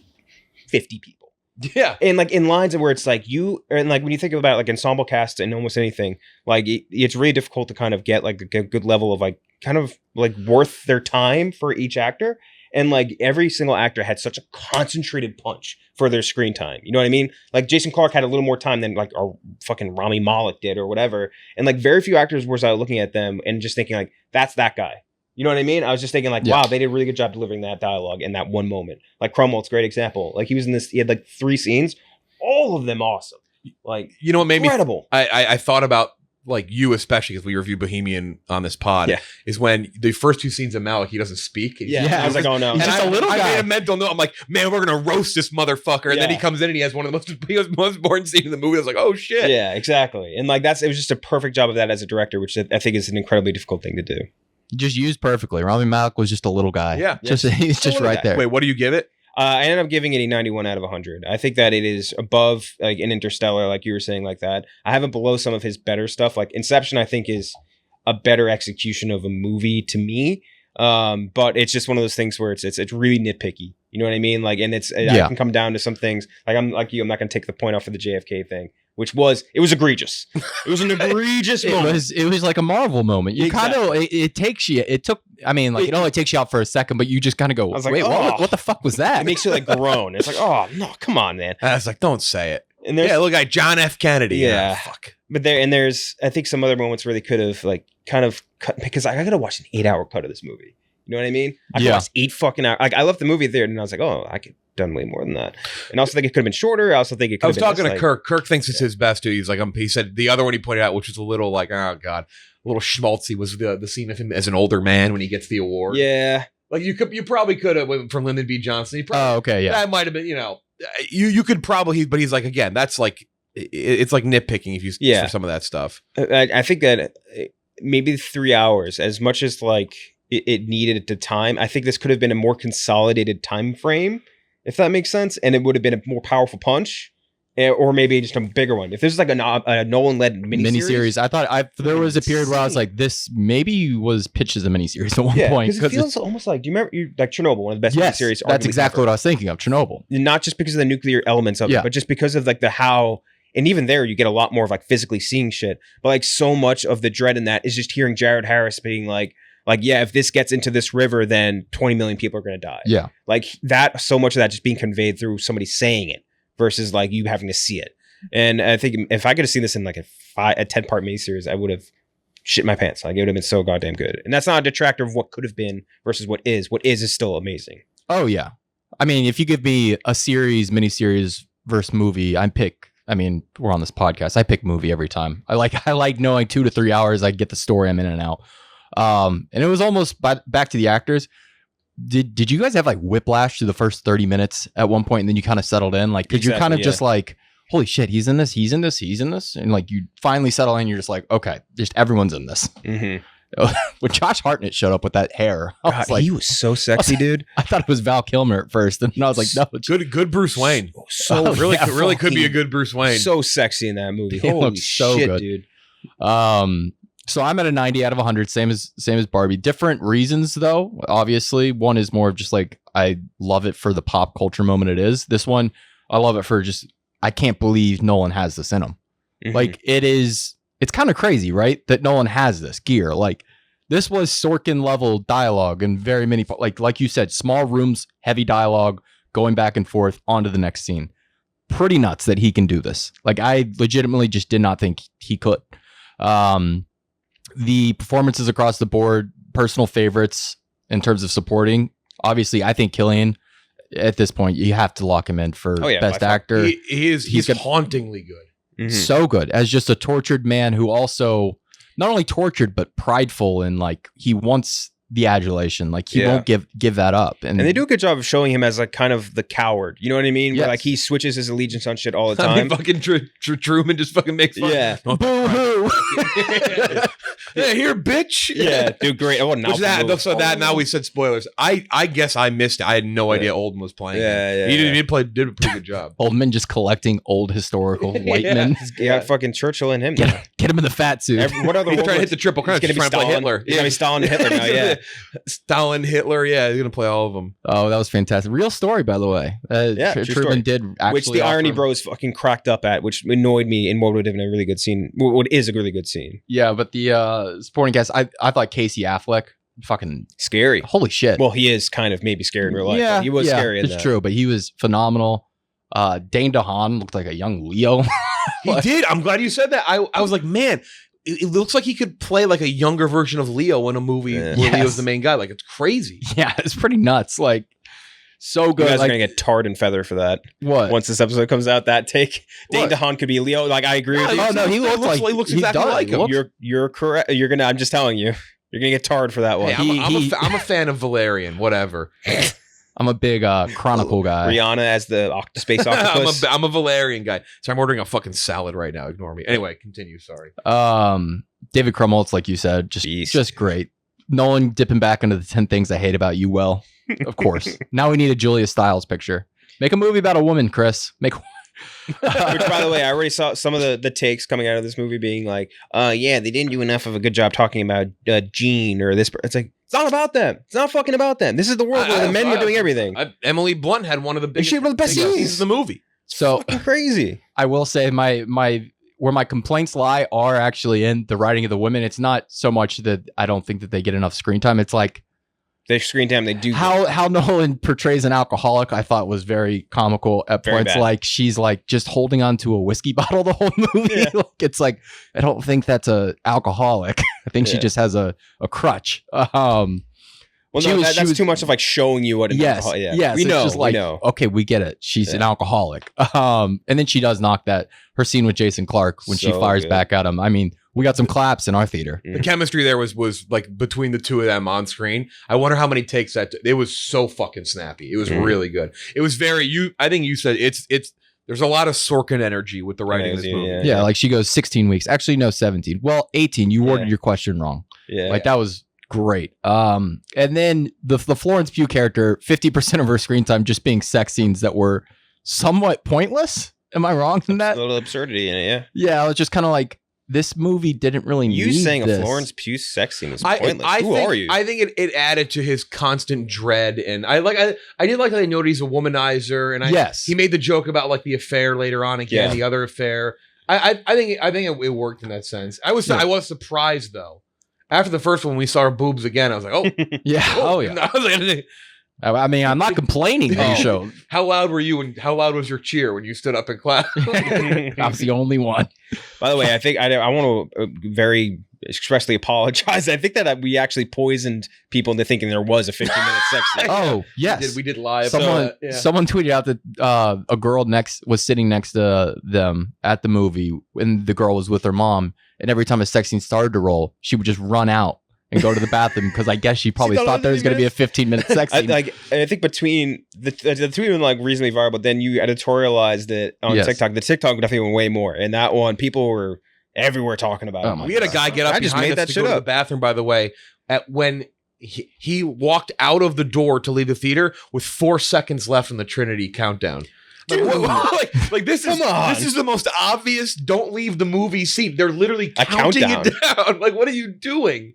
50 people. Yeah. And like in lines of where it's like and like when you think about like ensemble cast and almost anything, like it's really difficult to kind of get like a good level of like kind of like worth their time for each actor. And like every single actor had such a concentrated punch for their screen time. You know what I mean? Like Jason Clarke had a little more time than like our fucking Rami Malek did or whatever. And like very few actors was I looking at them and just thinking like, that's that guy. You know what I mean? I was just thinking like, wow, they did a really good job delivering that dialogue in that one moment. Like Cromwell's a great example. Like he had like 3 scenes, all of them awesome. Like, you know what made incredible. I thought about like you, especially because we review Bohemian on this pod, is when the first 2 scenes of Malik, he doesn't speak. I was like, oh no. He's just a little guy. I made a mental note. I'm like, man, we're going to roast this motherfucker. And then he comes in and he has one of the most important scenes in the movie. I was like, oh shit. Yeah, exactly. And like it was just a perfect job of that as a director, which I think is an incredibly difficult thing to do. Just used perfectly. Rami Malek was just a little guy. Yeah. He's just right there. Wait, what do you give it? I ended up giving it a 91 out of 100. I think that it is above like an Interstellar, like you were saying, like that. I have it below some of his better stuff. Like Inception, I think is a better execution of a movie to me. But it's just one of those things where it's really nitpicky. You know what I mean? Like, and I can come down to some things. Like I'm like you, I'm not going to take the point off of the JFK thing, which was egregious. It was an egregious moment. It was like a Marvel moment. You kind of it takes you. It only takes you out for a second, but you just kind of go, like, wait, what the fuck was that? It makes you like groan. It's like, oh no, come on, man. I was like, don't say it. And there's look like John F. Kennedy. Yeah, fuck. But there's I think some other moments where they could have like kind of cut, because I gotta watch an 8-hour cut of this movie. You know what I mean? I could watch 8 fucking hours. Like I left the movie there and I was like, oh, I could done way more than that. And I also think it could have been shorter. I also think it could have been. I was talking to Kirk. Kirk thinks it's his best too. He's like, he said the other one he pointed out, which was a little like, oh god, a little schmaltzy, was the scene of him as an older man when he gets the award. Yeah. Like you probably could have from Lyndon B. Johnson. That might have been, you could probably, but he's like, again, that's like, it's like nitpicking if you for some of that stuff. I think that maybe 3 hours, as much as like it needed at the time, I think this could have been a more consolidated time frame, if that makes sense, and it would have been a more powerful punch, or maybe just a bigger one. If this is like a Nolan-led miniseries, I thought there was a period where I was like, this maybe was pitched as a miniseries at one point. Because it feels almost like, do you remember like Chernobyl, one of the best miniseries? That's exactly what I was thinking of, Chernobyl. Not just because of the nuclear elements of it, but just because of like the how. And even there, you get a lot more of like physically seeing shit. But like so much of the dread in that is just hearing Jared Harris being like, yeah, if this gets into this river, then 20 million people are going to die. Yeah. Like that, so much of that just being conveyed through somebody saying it versus like you having to see it. And I think if I could have seen this in like a 10-part miniseries, I would have shit my pants. Like it would have been so goddamn good. And that's not a detractor of what could have been versus what is. What is still amazing. Oh, yeah. I mean, if you give me a miniseries versus movie, we're on this podcast. I pick movie every time. I like knowing 2 to 3 hours. I get the story. I'm in and out. And it was almost back to the actors. Did you guys have like whiplash to the first 30 minutes at one point, and then you kind of settled in? Like, did you kind of just like, holy shit, he's in this, and like you finally settle in, you're just like, okay, just everyone's in this. Mm-hmm. When Josh Hartnett showed up with that hair, I was like, he was so sexy, dude. I thought it was Val Kilmer at first, and I was like, no, it's good Bruce Wayne. Really could be a good Bruce Wayne. So sexy in that movie. He Holy so shit, good. Dude. So I'm at a 90 out of 100, same as Barbie. Different reasons though. Obviously, one is more of just like I love it for the pop culture moment it is. This one, I love it for just I can't believe Nolan has this in him. Mm-hmm. Like it's kind of crazy, right? That Nolan has this gear. Like this was Sorkin level dialogue and very many like you said, small rooms, heavy dialogue, going back and forth onto the next scene. Pretty nuts that he can do this. Like I legitimately just did not think he could. The performances across the board, personal favorites in terms of supporting. Obviously, I think Cillian, at this point, you have to lock him in for best actor. He's hauntingly good. Mm-hmm. So good as just a tortured man who also not only tortured, but prideful and like he wants the adulation. Like he Yeah. won't give that up. And they do a good job of showing him as like kind of the coward. You know what I mean? Where Yes. like he switches his allegiance on shit all the I time. mean, fucking Truman just fucking makes fun. Yeah. Oh, Boo hoo. yeah, here, bitch. Yeah, dude, great. Oh, Which now we said spoilers. I guess I missed it. I had no idea Oldman was playing. Yeah, He did a pretty good job. Oldman just collecting old historical white men. Yeah, fucking Churchill and him. Get him in the fat suit. What other He's trying to one hit the triple crown. He's He's gonna be trying to play Stalin. Hitler. He's gonna be Stalin and Hitler now. Yeah, Stalin, Hitler. Yeah, he's gonna play all of them. Oh, that was fantastic. Real story, by the way. Yeah, true Truman story. did actually. which the irony offer- bros fucking cracked up at, which annoyed me in what would have been a really good scene. What is a really good scene? Yeah, but the supporting cast, I thought Casey Affleck, fucking Scary. holy shit. Well, he is kind of maybe scary in real life. But he was scary. It's true, but he was phenomenal. Dane DeHaan looked like a young Leo. He did. I'm glad you said that. I was like, man, it looks like he could play like a younger version of Leo in a movie where Yes. Leo's the main guy. Like, it's crazy. Yeah, it's pretty nuts. Like, so You good. guys are Like, gonna get tarred and feather for that. what? Once this episode comes out, that take Dane What? DeHaan could be Leo. Like I agree with you. Oh, no, he looks exactly does. like He him. looks- You're correct. I'm just telling you. You're gonna get tarred for that one. Hey, He- I'm a fan of Valerian. Whatever. I'm a big Chronicle guy. Rihanna as the space octopus. I'm a Valerian guy. So I'm ordering a fucking salad right now. Ignore me. Anyway, continue. Sorry. David Krumholtz, like you said, Beast. just great. Nolan dipping back into the 10 things I hate about you. Well, of course. Now we need a Julia Stiles picture. Make a movie about a woman, Chris. Make. Which, by the way, I already saw some of the takes coming out of this movie being like, yeah, they didn't do enough of a good job talking about Gene or this. It's like, it's not about them. It's not fucking about them. This is the world where the men were doing everything. Emily Blunt had one of the biggest She had one of the best scenes in the movie. So Fucking crazy. I will say my where my complaints lie are actually in the writing of the women. It's not so much that I don't think that they get enough screen time. It's like They screen time. They do how Nolan portrays an alcoholic. I thought was very comical at Very points. bad. Like she's like just holding on to a whiskey bottle the whole movie. Yeah. Like, it's like I don't think that's a alcoholic. I think she Yeah. just has a crutch. Well, She no, was- that's she was- too much of like showing you what an Yes, alcohol. Yeah, yes. we it's know. just like, we know. okay, we get it. She's an Yeah. alcoholic. And then she does knock that her scene with Jason Clarke when she So fires good. back at him. I mean, we got some claps in our theater. The chemistry there was like between the two of them on screen. I wonder how many takes that it was so fucking snappy. It was really good. It was very I think you said it's there's a lot of Sorkin energy with the writing of this movie. Yeah, like she goes 16 weeks. Actually, no, 17. Well, 18. You worded Yeah. your question wrong. Yeah, Like that was great. And then the Florence Pugh character, 50% of her screen time just being sex scenes that were somewhat pointless. Am I wrong in a that? little absurdity in it. Yeah, Yeah, I was just kind of like, this movie didn't really you need saying this. a Florence Pugh sex scene was pointless. I Who think, are you? I think it added to his constant dread, and I did like how they noted he's a womanizer, and Yes. he made the joke about like the affair later on again, Yeah. the other affair. I think it worked in that sense. I was surprised though. After the first one, we saw her boobs again. I was like, oh, Yeah. Oh, yeah. I was like, I mean, I'm not complaining that you showed. how loud were you and how loud was your cheer when you stood up in class? I was the only one. By the way, I think I want to very expressly apologize. I think that we actually poisoned people into thinking there was a 15-minute sex scene. Oh, yes. we did live. Someone tweeted out that a girl was sitting next to them at the movie and the girl was with her mom. And every time a sex scene started to roll, she would just run out and go to the bathroom because I guess she probably thought there was going to be a 15-minute sex scene. I think between the tweet was like reasonably viral, then you editorialized it on Yes. TikTok. The TikTok definitely went way more, and that one people were everywhere talking about. Oh it. my We had a guy get up I just behind made us that to shit go to the up. bathroom, by the way, when he walked out of the door to leave the theater with 4 seconds left in the Trinity countdown. Like, like this is Come on. this is the most obvious don't leave the movie scene. They're literally A counting it countdown. down. Like, what are you doing?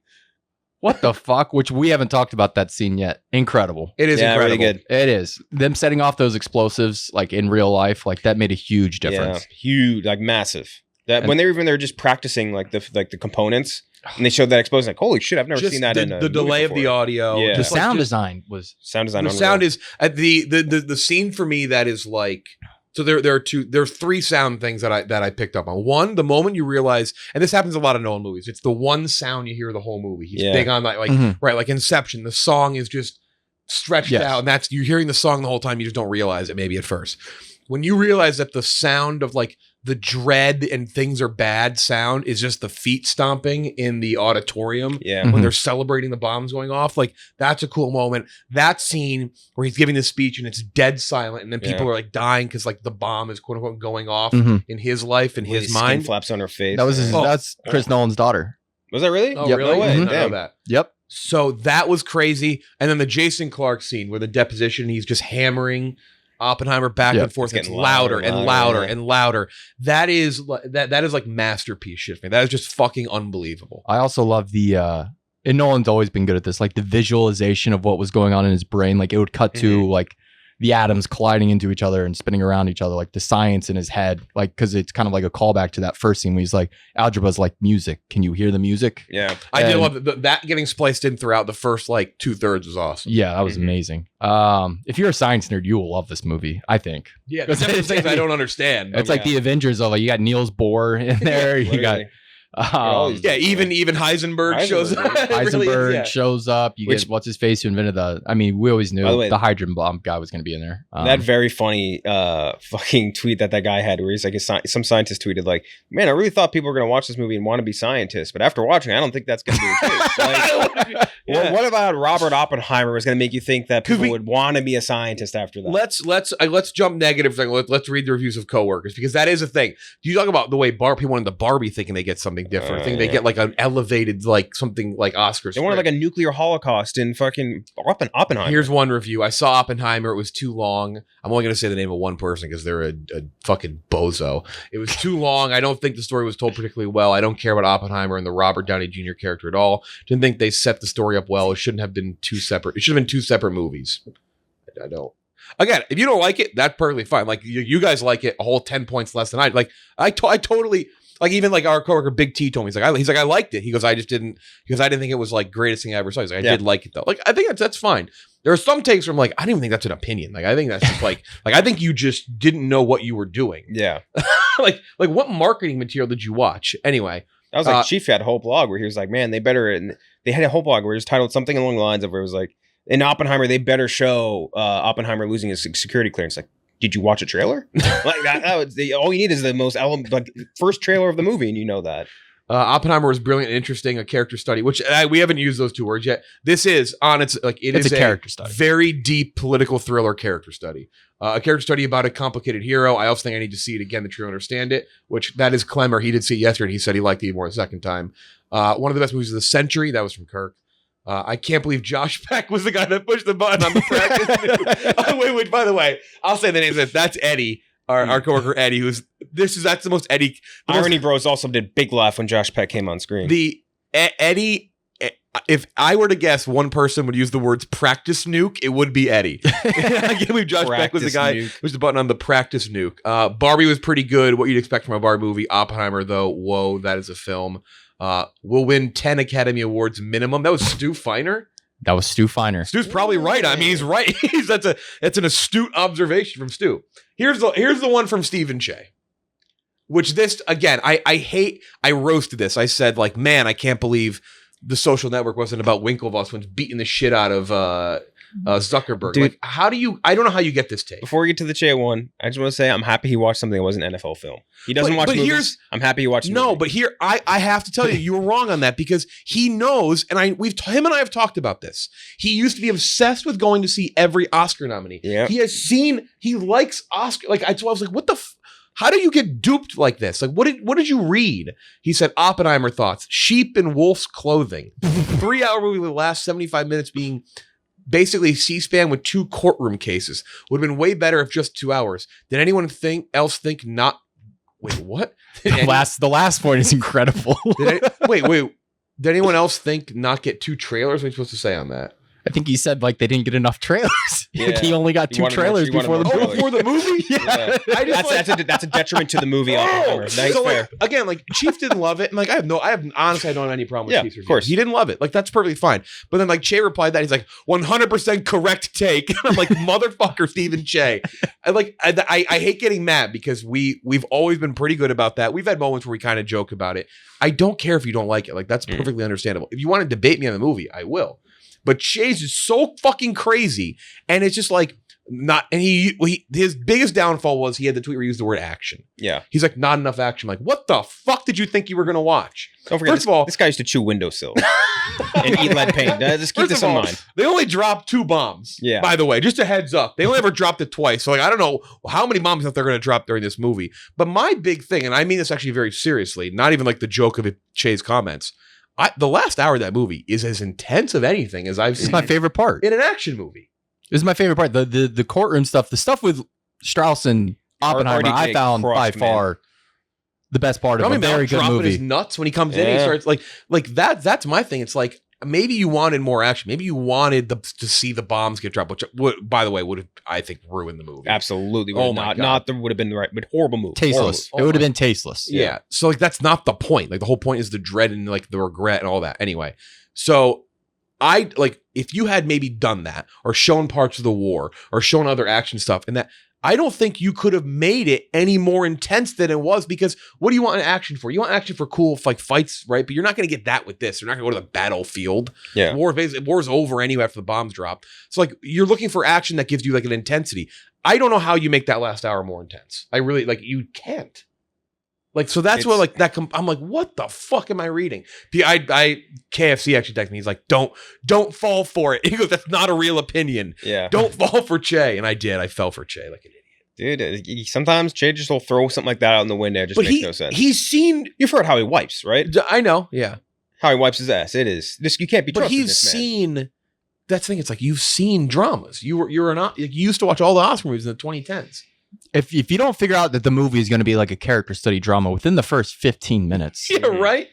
What the fuck? Which we haven't talked about that scene yet. Incredible. It is Yeah, incredible. really good. It is. Them setting off those explosives like in real life, like that made a huge difference. Yeah, huge, like massive. That when they were just practicing like the components, and they showed that explosion. Like, holy shit, I've never Just seen that the, in a the movie delay of before. the audio. Yeah. The Just sound like, design was sound design. the unreal. sound is the scene for me that is like. So there's 3 sound things that I picked up on. One, the moment you realize, and this happens a lot in Nolan movies, it's the one sound you hear the whole movie. He's Yeah. big on that, like Mhm. right, like Inception. The song is just stretched Yes. out, and that's you're hearing the song the whole time. You just don't realize it maybe at first. when you realize that the sound of like the dread and things are bad sound is just the feet stomping in the auditorium when they're celebrating the bombs going off, like that's a cool moment. That scene where he's giving this speech and it's dead silent and then people are like dying because like the bomb is quote unquote going off in his life and his mind. Skin flaps on her face. That was that's Chris Nolan's daughter. Was that really? Oh, really? No way. I didn't know that. Yep. So that was crazy. And then the Jason Clarke scene where the deposition, he's just hammering Oppenheimer back and forth. It's louder and louder and louder. That is like masterpiece shit for me. That is just fucking unbelievable. I also love the and Nolan's always been good at this, like the visualization of what was going on in his brain. Like it would cut to like the atoms colliding into each other and spinning around each other, like the science in his head, like because it's kind of like a callback to that first scene where he's like, algebra's like music. Can you hear the music? Yeah. I did love that getting spliced in throughout the first like 2/3 was awesome. Yeah, that was amazing. If you're a science nerd, you will love this movie, I think. Yeah, there's some things I don't understand. It's like the Avengers of like, you got Niels Bohr in there. You got even Heisenberg shows up. Heisenberg shows up. You get what's his face who invented the. I mean, we always knew the hydrogen bomb guy was going to be in there. That very funny fucking tweet that guy had, where he's like, some scientist tweeted like, "Man, I really thought people were going to watch this movie and want to be scientists, but after watching, I don't think that's going to be the case." Like, what about Robert Oppenheimer was going to make you think that people would want to be a scientist after that? Let's jump negative. Let's read the reviews of Coworkers, because that is a thing. You talk about the way people wanted the Barbie thinking they get something different. They get like an elevated, like something like Oscars. They wanted like a nuclear holocaust in fucking Oppenheimer. Here's one review. I saw Oppenheimer. It was too long. I'm only going to say the name of one person because they're a fucking bozo. It was too long. I don't think the story was told particularly well. I don't care about Oppenheimer and the Robert Downey Jr. character at all. Didn't think they set the story up well. It shouldn't have been two separate. It should have been two separate movies. I don't. Again, if you don't like it, that's perfectly fine. Like you guys like it a whole 10 points less than I. Like I totally. Like even like our coworker Big T told me, he's like I liked it. He goes, I didn't think it was like greatest thing I ever saw. He's like, I did like it though. Like I think that's fine. There are some takes where I'm like, I don't even think that's an opinion. Like I think that's just like I think you just didn't know what you were doing. Yeah. like what marketing material did you watch? Anyway. I was like, Chief had a whole blog where he was like, man, they had a whole blog where it was titled something along the lines of where it was like, in Oppenheimer, they better show Oppenheimer losing his security clearance. Like, did you watch a trailer? Like that was all you need is the most first trailer of the movie, and you know that. Oppenheimer was brilliant and interesting, a character study, which we haven't used those two words yet. This is on it's a character study, very deep political thriller character study, a character study about a complicated hero. I also think I need to see it again to truly understand it. Which that is Clemmer. He did see it yesterday. And he said he liked it more the second time. One of the best movies of the century. That was from Kirk. I can't believe Josh Peck was the guy that pushed the button on the practice nuke. Wait, by the way, I'll say the name. That's Eddie, our coworker Eddie, that's the most Eddie. Irony Bros also did big laugh when Josh Peck came on screen. Eddie, if I were to guess one person would use the words practice nuke, it would be Eddie. I can't believe Josh Peck was the guy who pushed the button on the practice nuke. Barbie was pretty good, what you'd expect from a Barbie movie. Oppenheimer, though, whoa, that is a film. Will win 10 Academy Awards minimum. That was Stu Feiner. That was Stu Feiner. Stu's probably right. I mean, he's right. That's an astute observation from Stu. Here's the one from Stephen Che. Which this again, I roasted this. I said like, man, I can't believe The Social Network wasn't about Winklevoss when beating the shit out of Zuckerberg. Dude, like, I don't know how you get this take. Before we get to the Che one, I just want to say I'm happy he watched something that wasn't an NFL film. He doesn't watch movies. I'm happy he watched a movie. But here I have to tell you were wrong on that, because he knows, and him and I have talked about this. He used to be obsessed with going to see every Oscar nominee. Yeah. He likes Oscar. Like I was like, what the how do you get duped like this? Like, what did you read? He said, Oppenheimer thoughts, sheep in wolf's clothing. 3-hour movie with the last 75 minutes being basically C-SPAN with 2 courtroom cases. Would have been way better if just 2 hours. Did anyone else think not? Wait, what? The last point is incredible. Wait. Did anyone else think not get 2 trailers? What are you supposed to say on that? I think he said like they didn't get enough trailers. Yeah. Like he only got 2 trailers before the movie. Before the movie? Yeah. That's a detriment to the movie. Nice, so fair. Again, like Chief didn't love it, and like honestly I don't have any problem with Chief's review. Of course, he didn't love it. Like that's perfectly fine. But then like Che replied that he's like 100% correct take. And I'm like motherfucker, Stephen Che. I hate getting mad because we've always been pretty good about that. We've had moments where we kind of joke about it. I don't care if you don't like it. Like that's perfectly understandable. If you want to debate me on the movie, I will. But Che's is so fucking crazy. And it's just like his biggest downfall was he had the tweet where he used the word action. Yeah. He's like, not enough action. I'm like, what the fuck did you think you were going to watch? Don't forget, First of all, this guy used to chew windowsill and eat lead paint. Just keep this in mind. They only dropped 2 bombs. Yeah. By the way, just a heads up. They only ever dropped it twice. So like, I don't know how many bombs that they're going to drop during this movie. But my big thing, and I mean this actually very seriously, not even like the joke of Che's comments. The last hour of that movie is as intense of anything as I've seen. It's my favorite part. In an action movie. This is my favorite part. The courtroom stuff, the stuff with Strauss and Oppenheimer, I found by far the best part of a very good movie. His nuts when he comes in, he starts like that. That's my thing. It's like maybe you wanted more action. Maybe you wanted to see the bombs get dropped, which by the way would have, I think, ruined the movie. Absolutely. Oh my God. Not would have been the right, but horrible movie. Tasteless. It would have been tasteless. Yeah. So like that's not the point. Like the whole point is the dread and like the regret and all that. Anyway, so I like if you had maybe done that or shown parts of the war or shown other action stuff and that, I don't think you could have made it any more intense than it was, because what do you want action for? You want action for cool like fights, right? But you're not going to get that with this. You're not going to go to the battlefield. Yeah. War's over anyway after the bombs drop. So like you're looking for action that gives you like an intensity. I don't know how you make that last hour more intense. I really like you can't. Like, so that's what like that. I'm like, what the fuck am I reading? KFC actually texted me. He's like, don't fall for it. He goes, that's not a real opinion. Yeah. Don't fall for Che. And I did. I fell for Che like an idiot. Dude, sometimes Che just will throw something like that out in the window. It just makes no sense. You've heard how he wipes, right? I know. Yeah. How he wipes his ass. It is. You can't be trusted. But he's seen, that's the thing. It's like, you've seen dramas. You used to watch all the Oscar movies in the 2010s. If you don't figure out that the movie is going to be like a character study drama within the first 15 minutes. Yeah, right?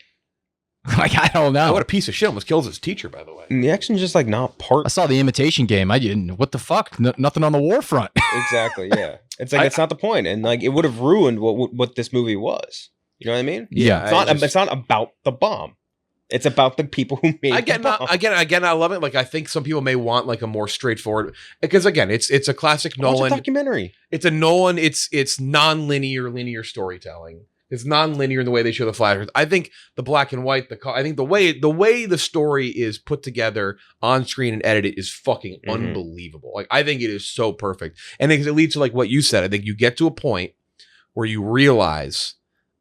Like, I don't know. What a piece of shit. Almost kills his teacher, by the way. And the action's just like not part. I saw The Imitation Game. I didn't. What the fuck? Nothing on the war front. Exactly, yeah. It's like, it's not the point. And like, it would have ruined what this movie was. You know what I mean? Yeah. It's not about the bomb. It's about the people who made the bomb. Again, I love it. Like, I think some people may want like a more straightforward, because again, it's a classic Nolan documentary. It's a Nolan. It's linear storytelling. It's non-linear in the way they show the flashes. I think the black and white, I think the way the story is put together on screen and edited is fucking unbelievable. Like, I think it is so perfect, and it leads to like what you said. I think you get to a point where you realize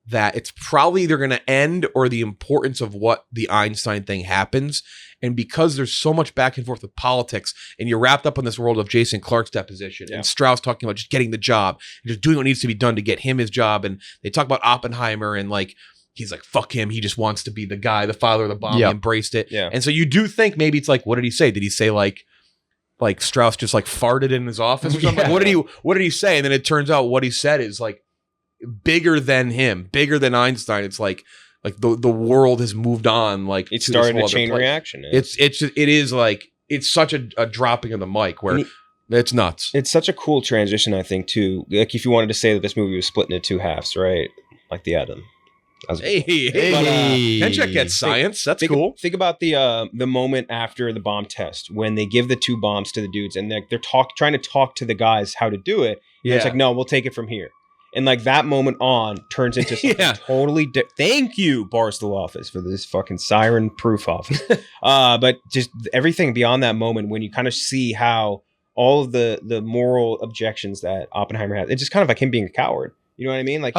that it's probably either going to end or the importance of what the Einstein thing happens. And because there's so much back and forth with politics and you're wrapped up in this world of Jason Clarke's deposition and Strauss talking about just getting the job and just doing what needs to be done to get him his job. And they talk about Oppenheimer and like, he's like, fuck him. He just wants to be the guy, the father of the bomb. He embraced it. Yeah. And so you do think maybe it's like, what did he say? Did he say like Strauss just like farted in his office or something? Like, what did he say? And then it turns out what he said is like, bigger than him, bigger than Einstein. It's like the world has moved on. Like it started a chain reaction. It is like it's such a dropping of the mic where it's nuts. It's such a cool transition, I think, too. Like if you wanted to say that this movie was split into 2 halves, right? Like the atom. Penchek gets science. That's cool. Think about the moment after the bomb test when they give the 2 bombs to the dudes and they're trying to talk to the guys how to do it. And it's like, no, we'll take it from here. And like that moment on turns into something totally different. Thank you, Barstool office, for this fucking siren-proof office. But just everything beyond that moment when you kind of see how all of the moral objections that Oppenheimer had, it's just kind of like him being a coward. You know what I mean? Like,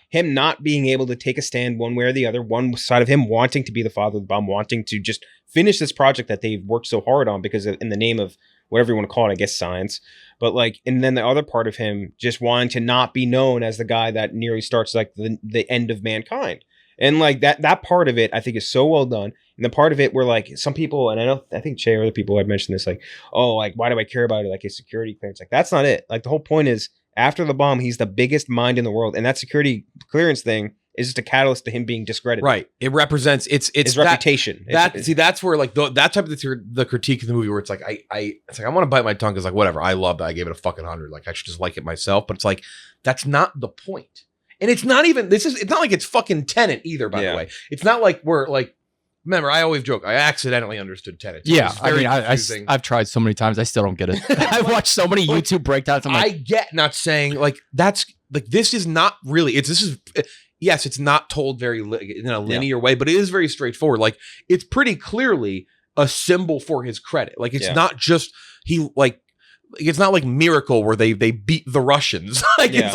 him not being able to take a stand one way or the other. One side of him wanting to be the father of the bomb, wanting to just finish this project that they've worked so hard on because in the name of whatever you want to call it, I guess science. But like, and then the other part of him just wanting to not be known as the guy that nearly starts like the end of mankind. And like that part of it, I think is so well done. And the part of it where like some people, and I think Che or other people had mentioned this, like, oh, like, why do I care about it? Like his security clearance. Like, that's not it. Like the whole point is after the bomb, he's the biggest mind in the world. And that security clearance thing is just a catalyst to him being discredited. Right. It represents it's his reputation. That's where like that type of the critique of the movie where it's like I want to bite my tongue because like whatever, I loved it. I gave it a fucking 100. Like I should just like it myself. But it's like that's not the point. And it's not even it's not like it's fucking Tenet either, by the way. It's not like we're like, remember, I always joke, I accidentally understood Tenet. Yeah, I mean, I've tried so many times, I still don't get it. I've watched so many YouTube breakdowns. I get not saying like that's like this is not really yes, it's not told very in a linear way, but it is very straightforward. Like it's pretty clearly a symbol for his credit. Like it's not just he like it's not like Miracle where they beat the Russians. It's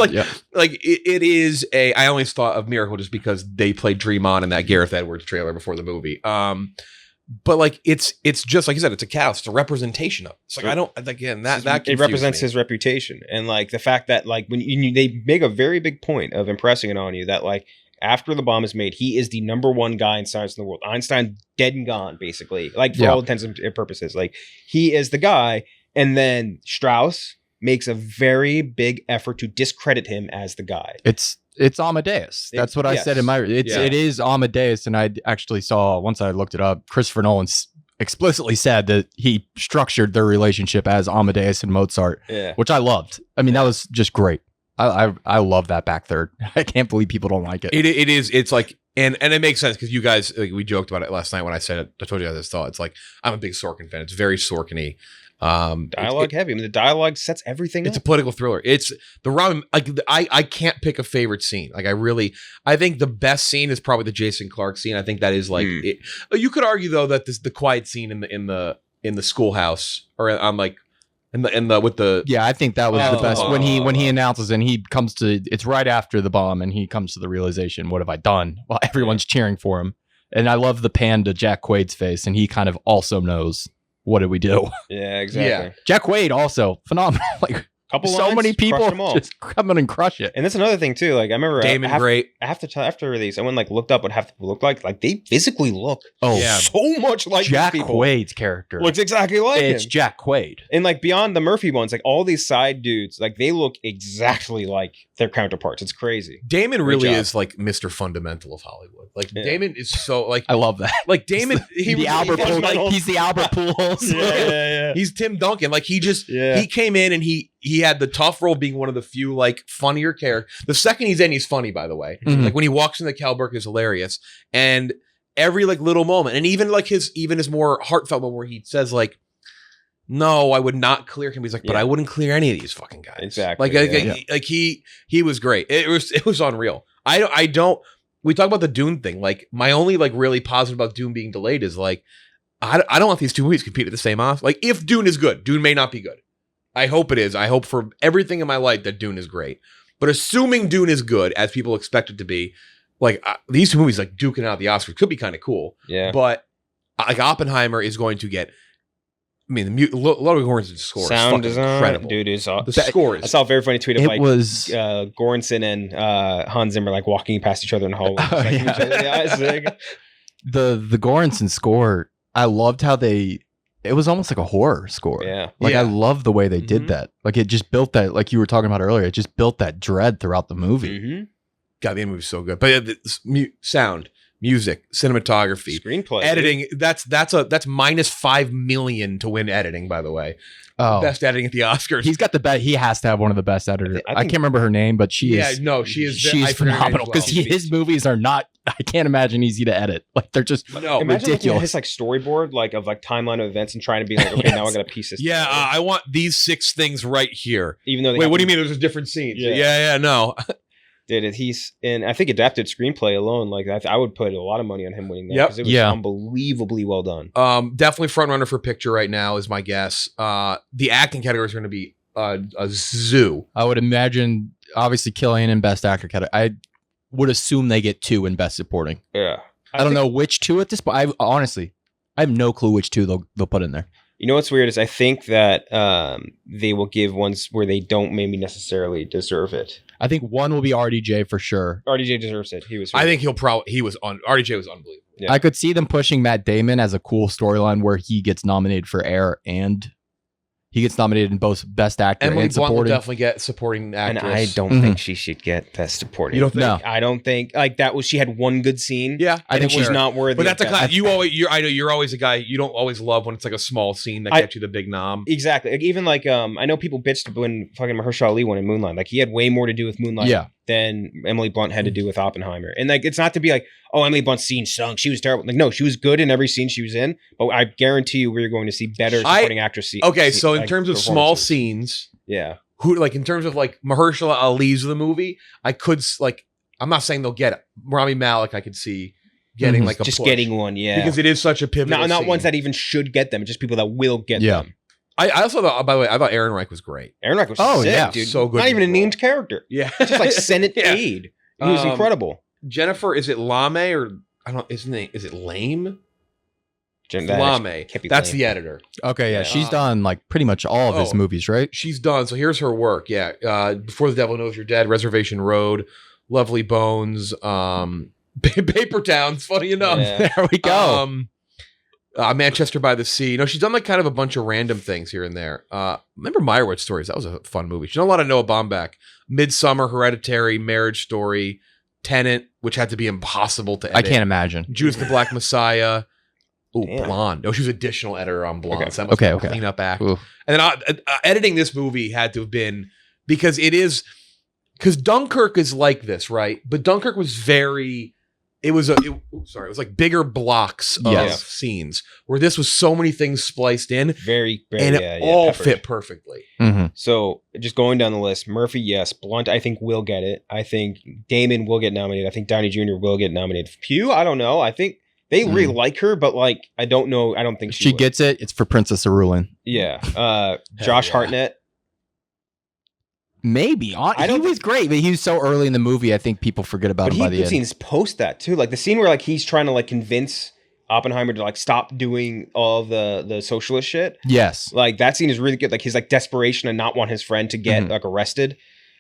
like it is a. I always thought of Miracle just because they played Dream On in that Gareth Edwards trailer before the movie. But like it's just like you said, it's a catalyst, it's a representation of it. It's like I don't again that it represents his reputation, and like the fact that like when they make a very big point of impressing it on you that like after the bomb is made, he is the #1 guy in science in the world. Einstein dead and gone, basically, like for all intents and purposes, like he is the guy. And then Strauss makes a very big effort to discredit him as the guy. It's Amadeus. That's what I said in my. It is Amadeus, and I actually saw once I looked it up. Christopher Nolan explicitly said that he structured their relationship as Amadeus and Mozart, which I loved. I mean, that was just great. I love that back third. I can't believe people don't like it. It is. It's like. And it makes sense because you guys, like, we joked about it last night when I said it. I told you guys this thought. It's like I'm a big Sorkin fan. It's very Sorkin-y. Dialogue heavy. I mean, the dialogue sets everything. It's a political thriller. It's the wrong. Like I can't pick a favorite scene. Like I think the best scene is probably the Jason Clarke scene. I think that is like. You could argue though that the quiet scene in the schoolhouse or on like. And the with the I think that was the best when he announces and he comes to it's right after the bomb and he comes to the realization, what have I done? Well, everyone's cheering for him, and I love the pan to Jack Quaid's face, and he kind of also knows what did we do. Yeah, exactly. Yeah. Jack Quaid also phenomenal. Like so many people just come in and crush it. And that's another thing too. Like I remember Damon great. After release, I went like looked up what half the people look like. Like they physically look so much like Jack these people. Quaid's character Looks exactly like him. It's Jack Quaid. And like beyond the Murphy ones, like all these side dudes, like they look exactly like their counterparts. It's crazy. Damon really is like Mr. Fundamental of Hollywood. Like Damon is so like I love that. Like Damon, he's the Albert Pujols. Yeah. He's Tim Duncan. Like he came in and he had the tough role being one of the few like funnier characters. The second he's in, he's funny, by the way. Mm-hmm. Like when he walks into Cal Burke is hilarious. And every like little moment, and even his more heartfelt moment where he says like, no, I would not clear him. He's like, but I wouldn't clear any of these fucking guys. Exactly. Like he was great. It was unreal. I don't we talk about the Dune thing. Like my only like really positive about Dune being delayed is like I don't want these two movies to compete at the same Oscar. Like if Dune is good, Dune may not be good. I hope it is. I hope for everything in my life that Dune is great. But assuming Dune is good, as people expect it to be, like these two movies like duking out the Oscars could be kind of cool. Yeah. But like Oppenheimer is going to get. I mean, Ludwig Göransson's score sound is design, incredible. dude. Is the score is. I saw a very funny tweet of like was Göransson and Hans Zimmer like walking past each other in the hallway. The Göransson score. I loved how it was almost like a horror score. Yeah. Like I love the way they did that. Like it just built that, like you were talking about earlier, it just built that dread throughout the movie. Mm-hmm. God, the movie's so good. But sound, music, cinematography, screenplay, editing, that's minus $5 million to win editing, by the way. Oh, best editing at the Oscars. He's got the best. He has to have one of the best editors. I can't remember her name, but she is. Yeah, no, she is. She's phenomenal because his movies are not. I can't imagine easy to edit. Like they're just ridiculous. His like storyboard, like of like timeline of events, and trying to be like, okay, now I got to piece this. Yeah, I want these 6 things right here. Even though wait, what do you mean? There's different scenes. Yeah, no. Dude, he's and I think adapted screenplay alone, like I would put a lot of money on him winning that because it was unbelievably well done. Definitely front runner for picture right now is my guess. The acting categories are going to be a zoo. I would imagine, obviously, Cillian in Best Actor category. I would assume they get 2 in Best Supporting. Yeah, I don't know which 2 at this point. I have no clue which 2 they'll put in there. You know what's weird is I think that they will give ones where they don't maybe necessarily deserve it. I think one will be RDJ for sure. RDJ deserves it. I think RDJ was unbelievable. Yeah. I could see them pushing Matt Damon as a cool storyline where he gets nominated for Air and he gets nominated in both Best Actor Emily and Blunt Supporting. will definitely get Supporting Actress. And I don't think she should get Best Supporting. You don't think? No. I don't think like that was. She had one good scene. Yeah, I think she's not worthy. But that's a class. I know you're always a guy. You don't always love when it's like a small scene that gets you the big nom. Exactly. Like, even like I know people bitched when fucking Mahershala Ali won in Moonlight. Like he had way more to do with Moonlight than Emily Blunt had to do with Oppenheimer. And like it's not to be like, oh, Emily Blunt's scene stunk. She was terrible. Like no, she was good in every scene she was in. But I guarantee you, we're going to see better supporting actress scenes. Okay, so in terms of small scenes, who like in terms of like Mahershala Ali's the movie, I could like. I'm not saying they'll get it. Rami Malek, I could see getting like a just push. Getting one, because it is such a pivotal. Not scene. ones that even should get them, just people that will get them. I also thought, by the way, I thought Ehrenreich was great. Ehrenreich was sick, dude. So good. Not even a named character. Yeah. Just like Senate aide. He was incredible. Jennifer, is it Lame or I don't? Is it Lame? Lame. That's the editor. Okay, yeah, she's done like pretty much all of his movies, right? She's done. So here's her work. Yeah, Before the Devil Knows You're Dead, Reservation Road, Lovely Bones, Paper Towns. Funny enough, There we go. Manchester by the Sea. No, she's done like kind of a bunch of random things here and there. Remember Meyerowitz Stories? That was a fun movie. She's done a lot of Noah Baumbach. Midsummer, Hereditary, Marriage Story, Tenet, which had to be impossible to edit. I can't imagine. Judas the Black Messiah. Oh, Blonde. No, she was additional editor on Blonde. Okay. So that must be a cleanup act. Ooh. And then editing this movie had to have been because Dunkirk is like this, right? But Dunkirk was it was like bigger blocks of scenes where this was so many things spliced in, and it all fit perfectly. Mm-hmm. So just going down the list, Murphy, yes. Blunt, I think will get it. I think Damon will get nominated. I think Downey Jr. will get nominated. Pugh, I don't know. I think they really like her, but like I don't know. I don't think she gets it. It's for Princess Cerulin. Yeah. Josh Hartnett. Maybe. He was great, but he was so early in the movie, I think people forget about him by the end. But scenes post that too. Like the scene where like he's trying to like convince Oppenheimer to like stop doing all the socialist shit. Yes. Like that scene is really good. Like his like desperation and not want his friend to get like arrested.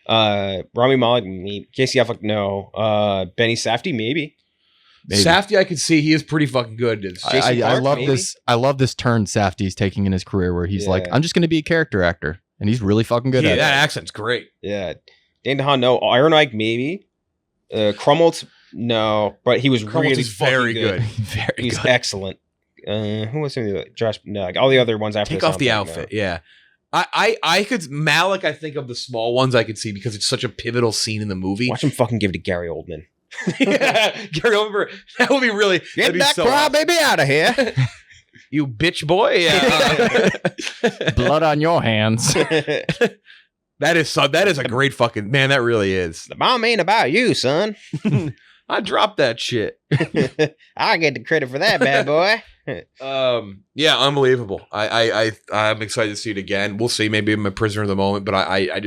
Rami Malek, maybe. Casey Affleck, no. Benny Safdie, maybe. Safdie, I could see he is pretty fucking good. I love this. I love this turn Safdie's taking in his career where he's like, I'm just going to be a character actor. And he's really fucking good at it. That accent's great. Yeah. Dane DeHaan, no. Ehrenreich, maybe. Krumholtz, no. But he was really very good. He's excellent. Who was Josh? No, like all the other ones after. Take off the outfit. No. Yeah. I could Malik. I think of the small ones I could see because it's such a pivotal scene in the movie. Watch him fucking give it to Gary Oldman. Yeah, Gary Oldman. That would be really. Get that crybaby out of here. You bitch boy. Yeah. Blood on your hands. That is a great fucking man. That really is. The bomb ain't about you, son. I dropped that shit. I get the credit for that, bad boy. Yeah, unbelievable. I'm excited to see it again. We'll see. Maybe I'm a prisoner of the moment, but I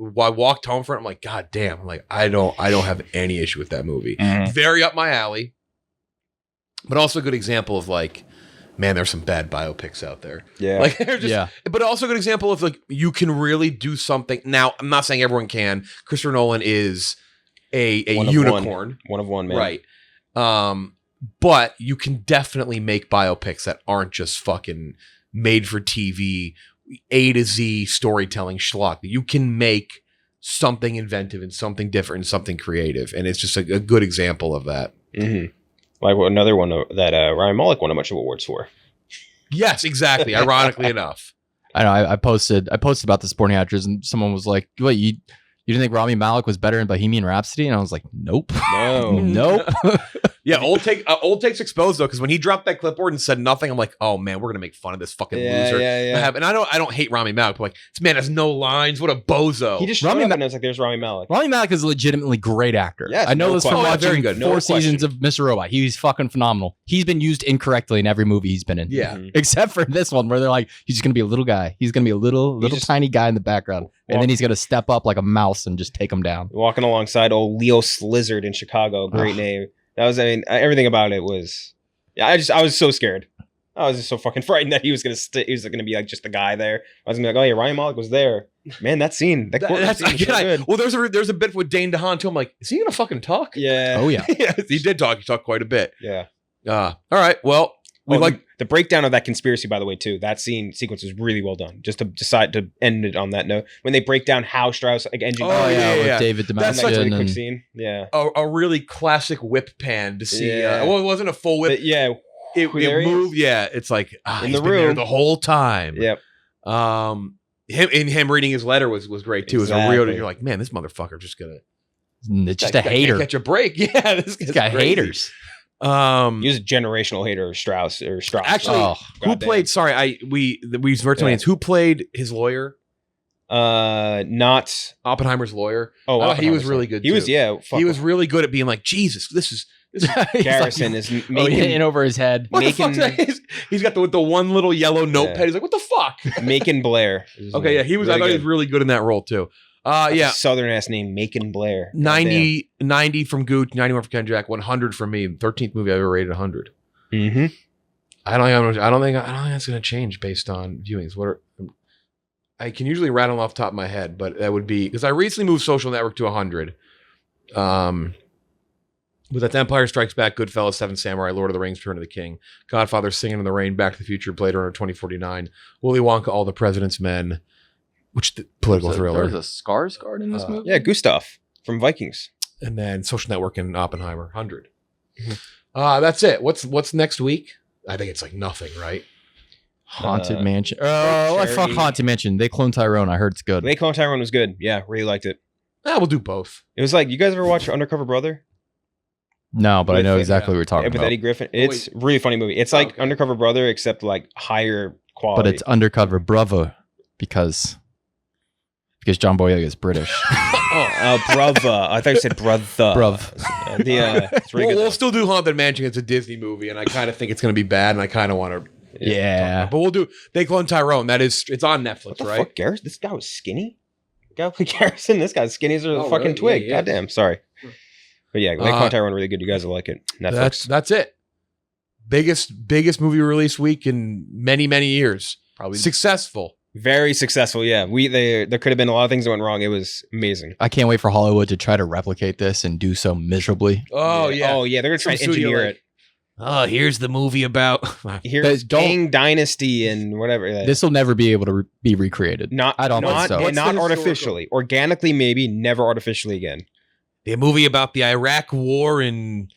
walked home from it. I'm like, God damn. I'm like, I don't have any issue with that movie. Very up my alley, but also a good example of like, man, there's some bad biopics out there. Yeah. Like they're just, but also a good example of like, you can really do something. Now, I'm not saying everyone can. Christopher Nolan is a unicorn. One of one, man. Right. But you can definitely make biopics that aren't just fucking made for TV, A to Z storytelling schlock. You can make something inventive and something different and something creative. And it's just a good example of that. Mm-hmm. Like another one that Ryan Malek won a bunch of awards for. Yes, exactly. Ironically enough. I know. I posted about the Supporting Actors, and someone was like, "What you didn't think Rami Malek was better in Bohemian Rhapsody?" And I was like, "Nope, nope." Yeah, old takes exposed though, because when he dropped that clipboard and said nothing, I'm like, oh man, we're gonna make fun of this fucking loser. Yeah. And I don't hate Rami Malek, but like this man has no lines. What a bozo. He just showed up and I was like, there's Rami Malek. Rami Malek is a legitimately great actor. Yes, I know this from watching good. 4 seasons of Mr. Robot. He's fucking phenomenal. He's been used incorrectly in every movie he's been in. Yeah. Except for this one where they're like, he's just gonna be a little guy. He's gonna be a little tiny guy in the background. And then he's gonna step up like a mouse and just take him down. Walking alongside old Leo Slizzard in Chicago. Great name. That was, everything about it was, I was so scared. I was just so fucking frightened that he was gonna be like just the guy there. I was gonna be like, oh yeah, Ryan Malek was there. Man, that scene, that scene was so good. Well, there's a bit with Dane DeHaan too. I'm like, is he gonna fucking talk? Yeah. Oh yeah. Yeah, he did talk. He talked quite a bit. Yeah. All right. Well, the breakdown of that conspiracy, by the way, too. That sequence is really well done. Just to decide to end it on that note, when they break down how Strauss engineered. Oh yeah, with David Dimension. That's such a really quick scene. Yeah, a really classic whip pan to see. Well, it wasn't a full whip. But yeah, it moved. Yeah, it's like in the room the whole time. Yep. Him reading his letter was great too. Exactly. It was a real. You're like, man, this motherfucker just a hater. Catch a break. Yeah, this guy haters. He was a generational hater of Strauss. Actually, who played? Sorry, we used virtual names. Who played his lawyer? Not Oppenheimer's lawyer. Oh, he was really good. He was he was really good at being like, Jesus, this Garrison is making in over his head. What the fuck's that? He's got the one little yellow notepad. He's like, what the fuck? Macon Blair. Okay, yeah, he was. Really I thought he was really good in that role too. Yeah, Southern ass name, Macon Blair. 90 from Gooch, 91 for Ken Jack, 100 from me. 13th movie I ever rated 100. Mm-hmm. I don't think that's going to change based on viewings. I can usually rattle off the top of my head, but that would be because I recently moved Social Network to 100. But that's Empire Strikes Back, Goodfellas, Seven Samurai, Lord of the Rings, Return of the King, Godfather, Singing in the Rain, Back to the Future, Blade Runner 2049, Willy Wonka, All the President's Men, which the political thriller. There's a Skarsgård in this movie. Yeah, Gustav from Vikings, and then Social Network and Oppenheimer, 100. That's it. What's next week? I think it's like nothing, right? Haunted Mansion. Oh, fuck Haunted Mansion. They cloned Tyrone. I heard it's good. They cloned Tyrone was good. Yeah, really liked it. We'll do both. It was like, you guys ever watch Undercover Brother? No, but I know exactly what we're talking with about. Eddie Griffin. It's a really funny movie. It's like Undercover Brother, except like higher quality. But it's Undercover Brother because John Boyega is British. Brother. I thought you said brother. Bruv. It's really good. We'll still do Haunted Mansion. It's a Disney movie, and I kind of think it's going to be bad, and I kind of want to. Yeah. But we'll do. They clone Tyrone. It's on Netflix, what the right? Fuck, Garrison? This guy was skinny. The guy played Garrison. This guy's skinny as a fucking twig. Yeah, Goddamn. Sorry. But yeah, they clone Tyrone really good. You guys will like it. Netflix. That's it. Biggest movie release week in many years. Probably successful. Very successful. Yeah. There could have been a lot of things that went wrong. It was amazing. I can't wait for Hollywood to try to replicate this and do so miserably. Oh yeah. Oh yeah. They're gonna try and engineer it. Oh, here's the movie about here's Kang Dynasty and whatever. This will never be able to be recreated. I don't think so. Not artificially. Organically, maybe. Never artificially again. The movie about the Iraq War and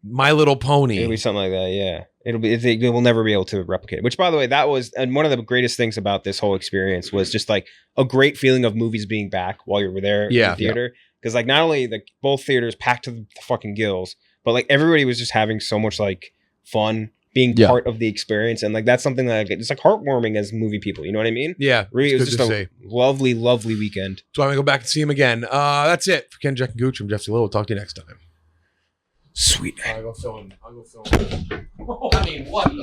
My Little Pony. It'll be something like that. Yeah. They will never be able to replicate it. Which, by the way, that was one of the greatest things about this whole experience was just like a great feeling of movies being back while you were there in the theater. Because like not only like both theaters packed to the fucking gills, but like everybody was just having so much like fun being part of the experience, and like that's something that it's like heartwarming as movie people. You know what I mean? Yeah, really, it was just a lovely weekend. So I'm gonna go back and see him again. That's it for Ken, Jack, and Gooch. I'm Jeff Little. We'll talk to you next time. Sweet. I'll go film. I mean, what?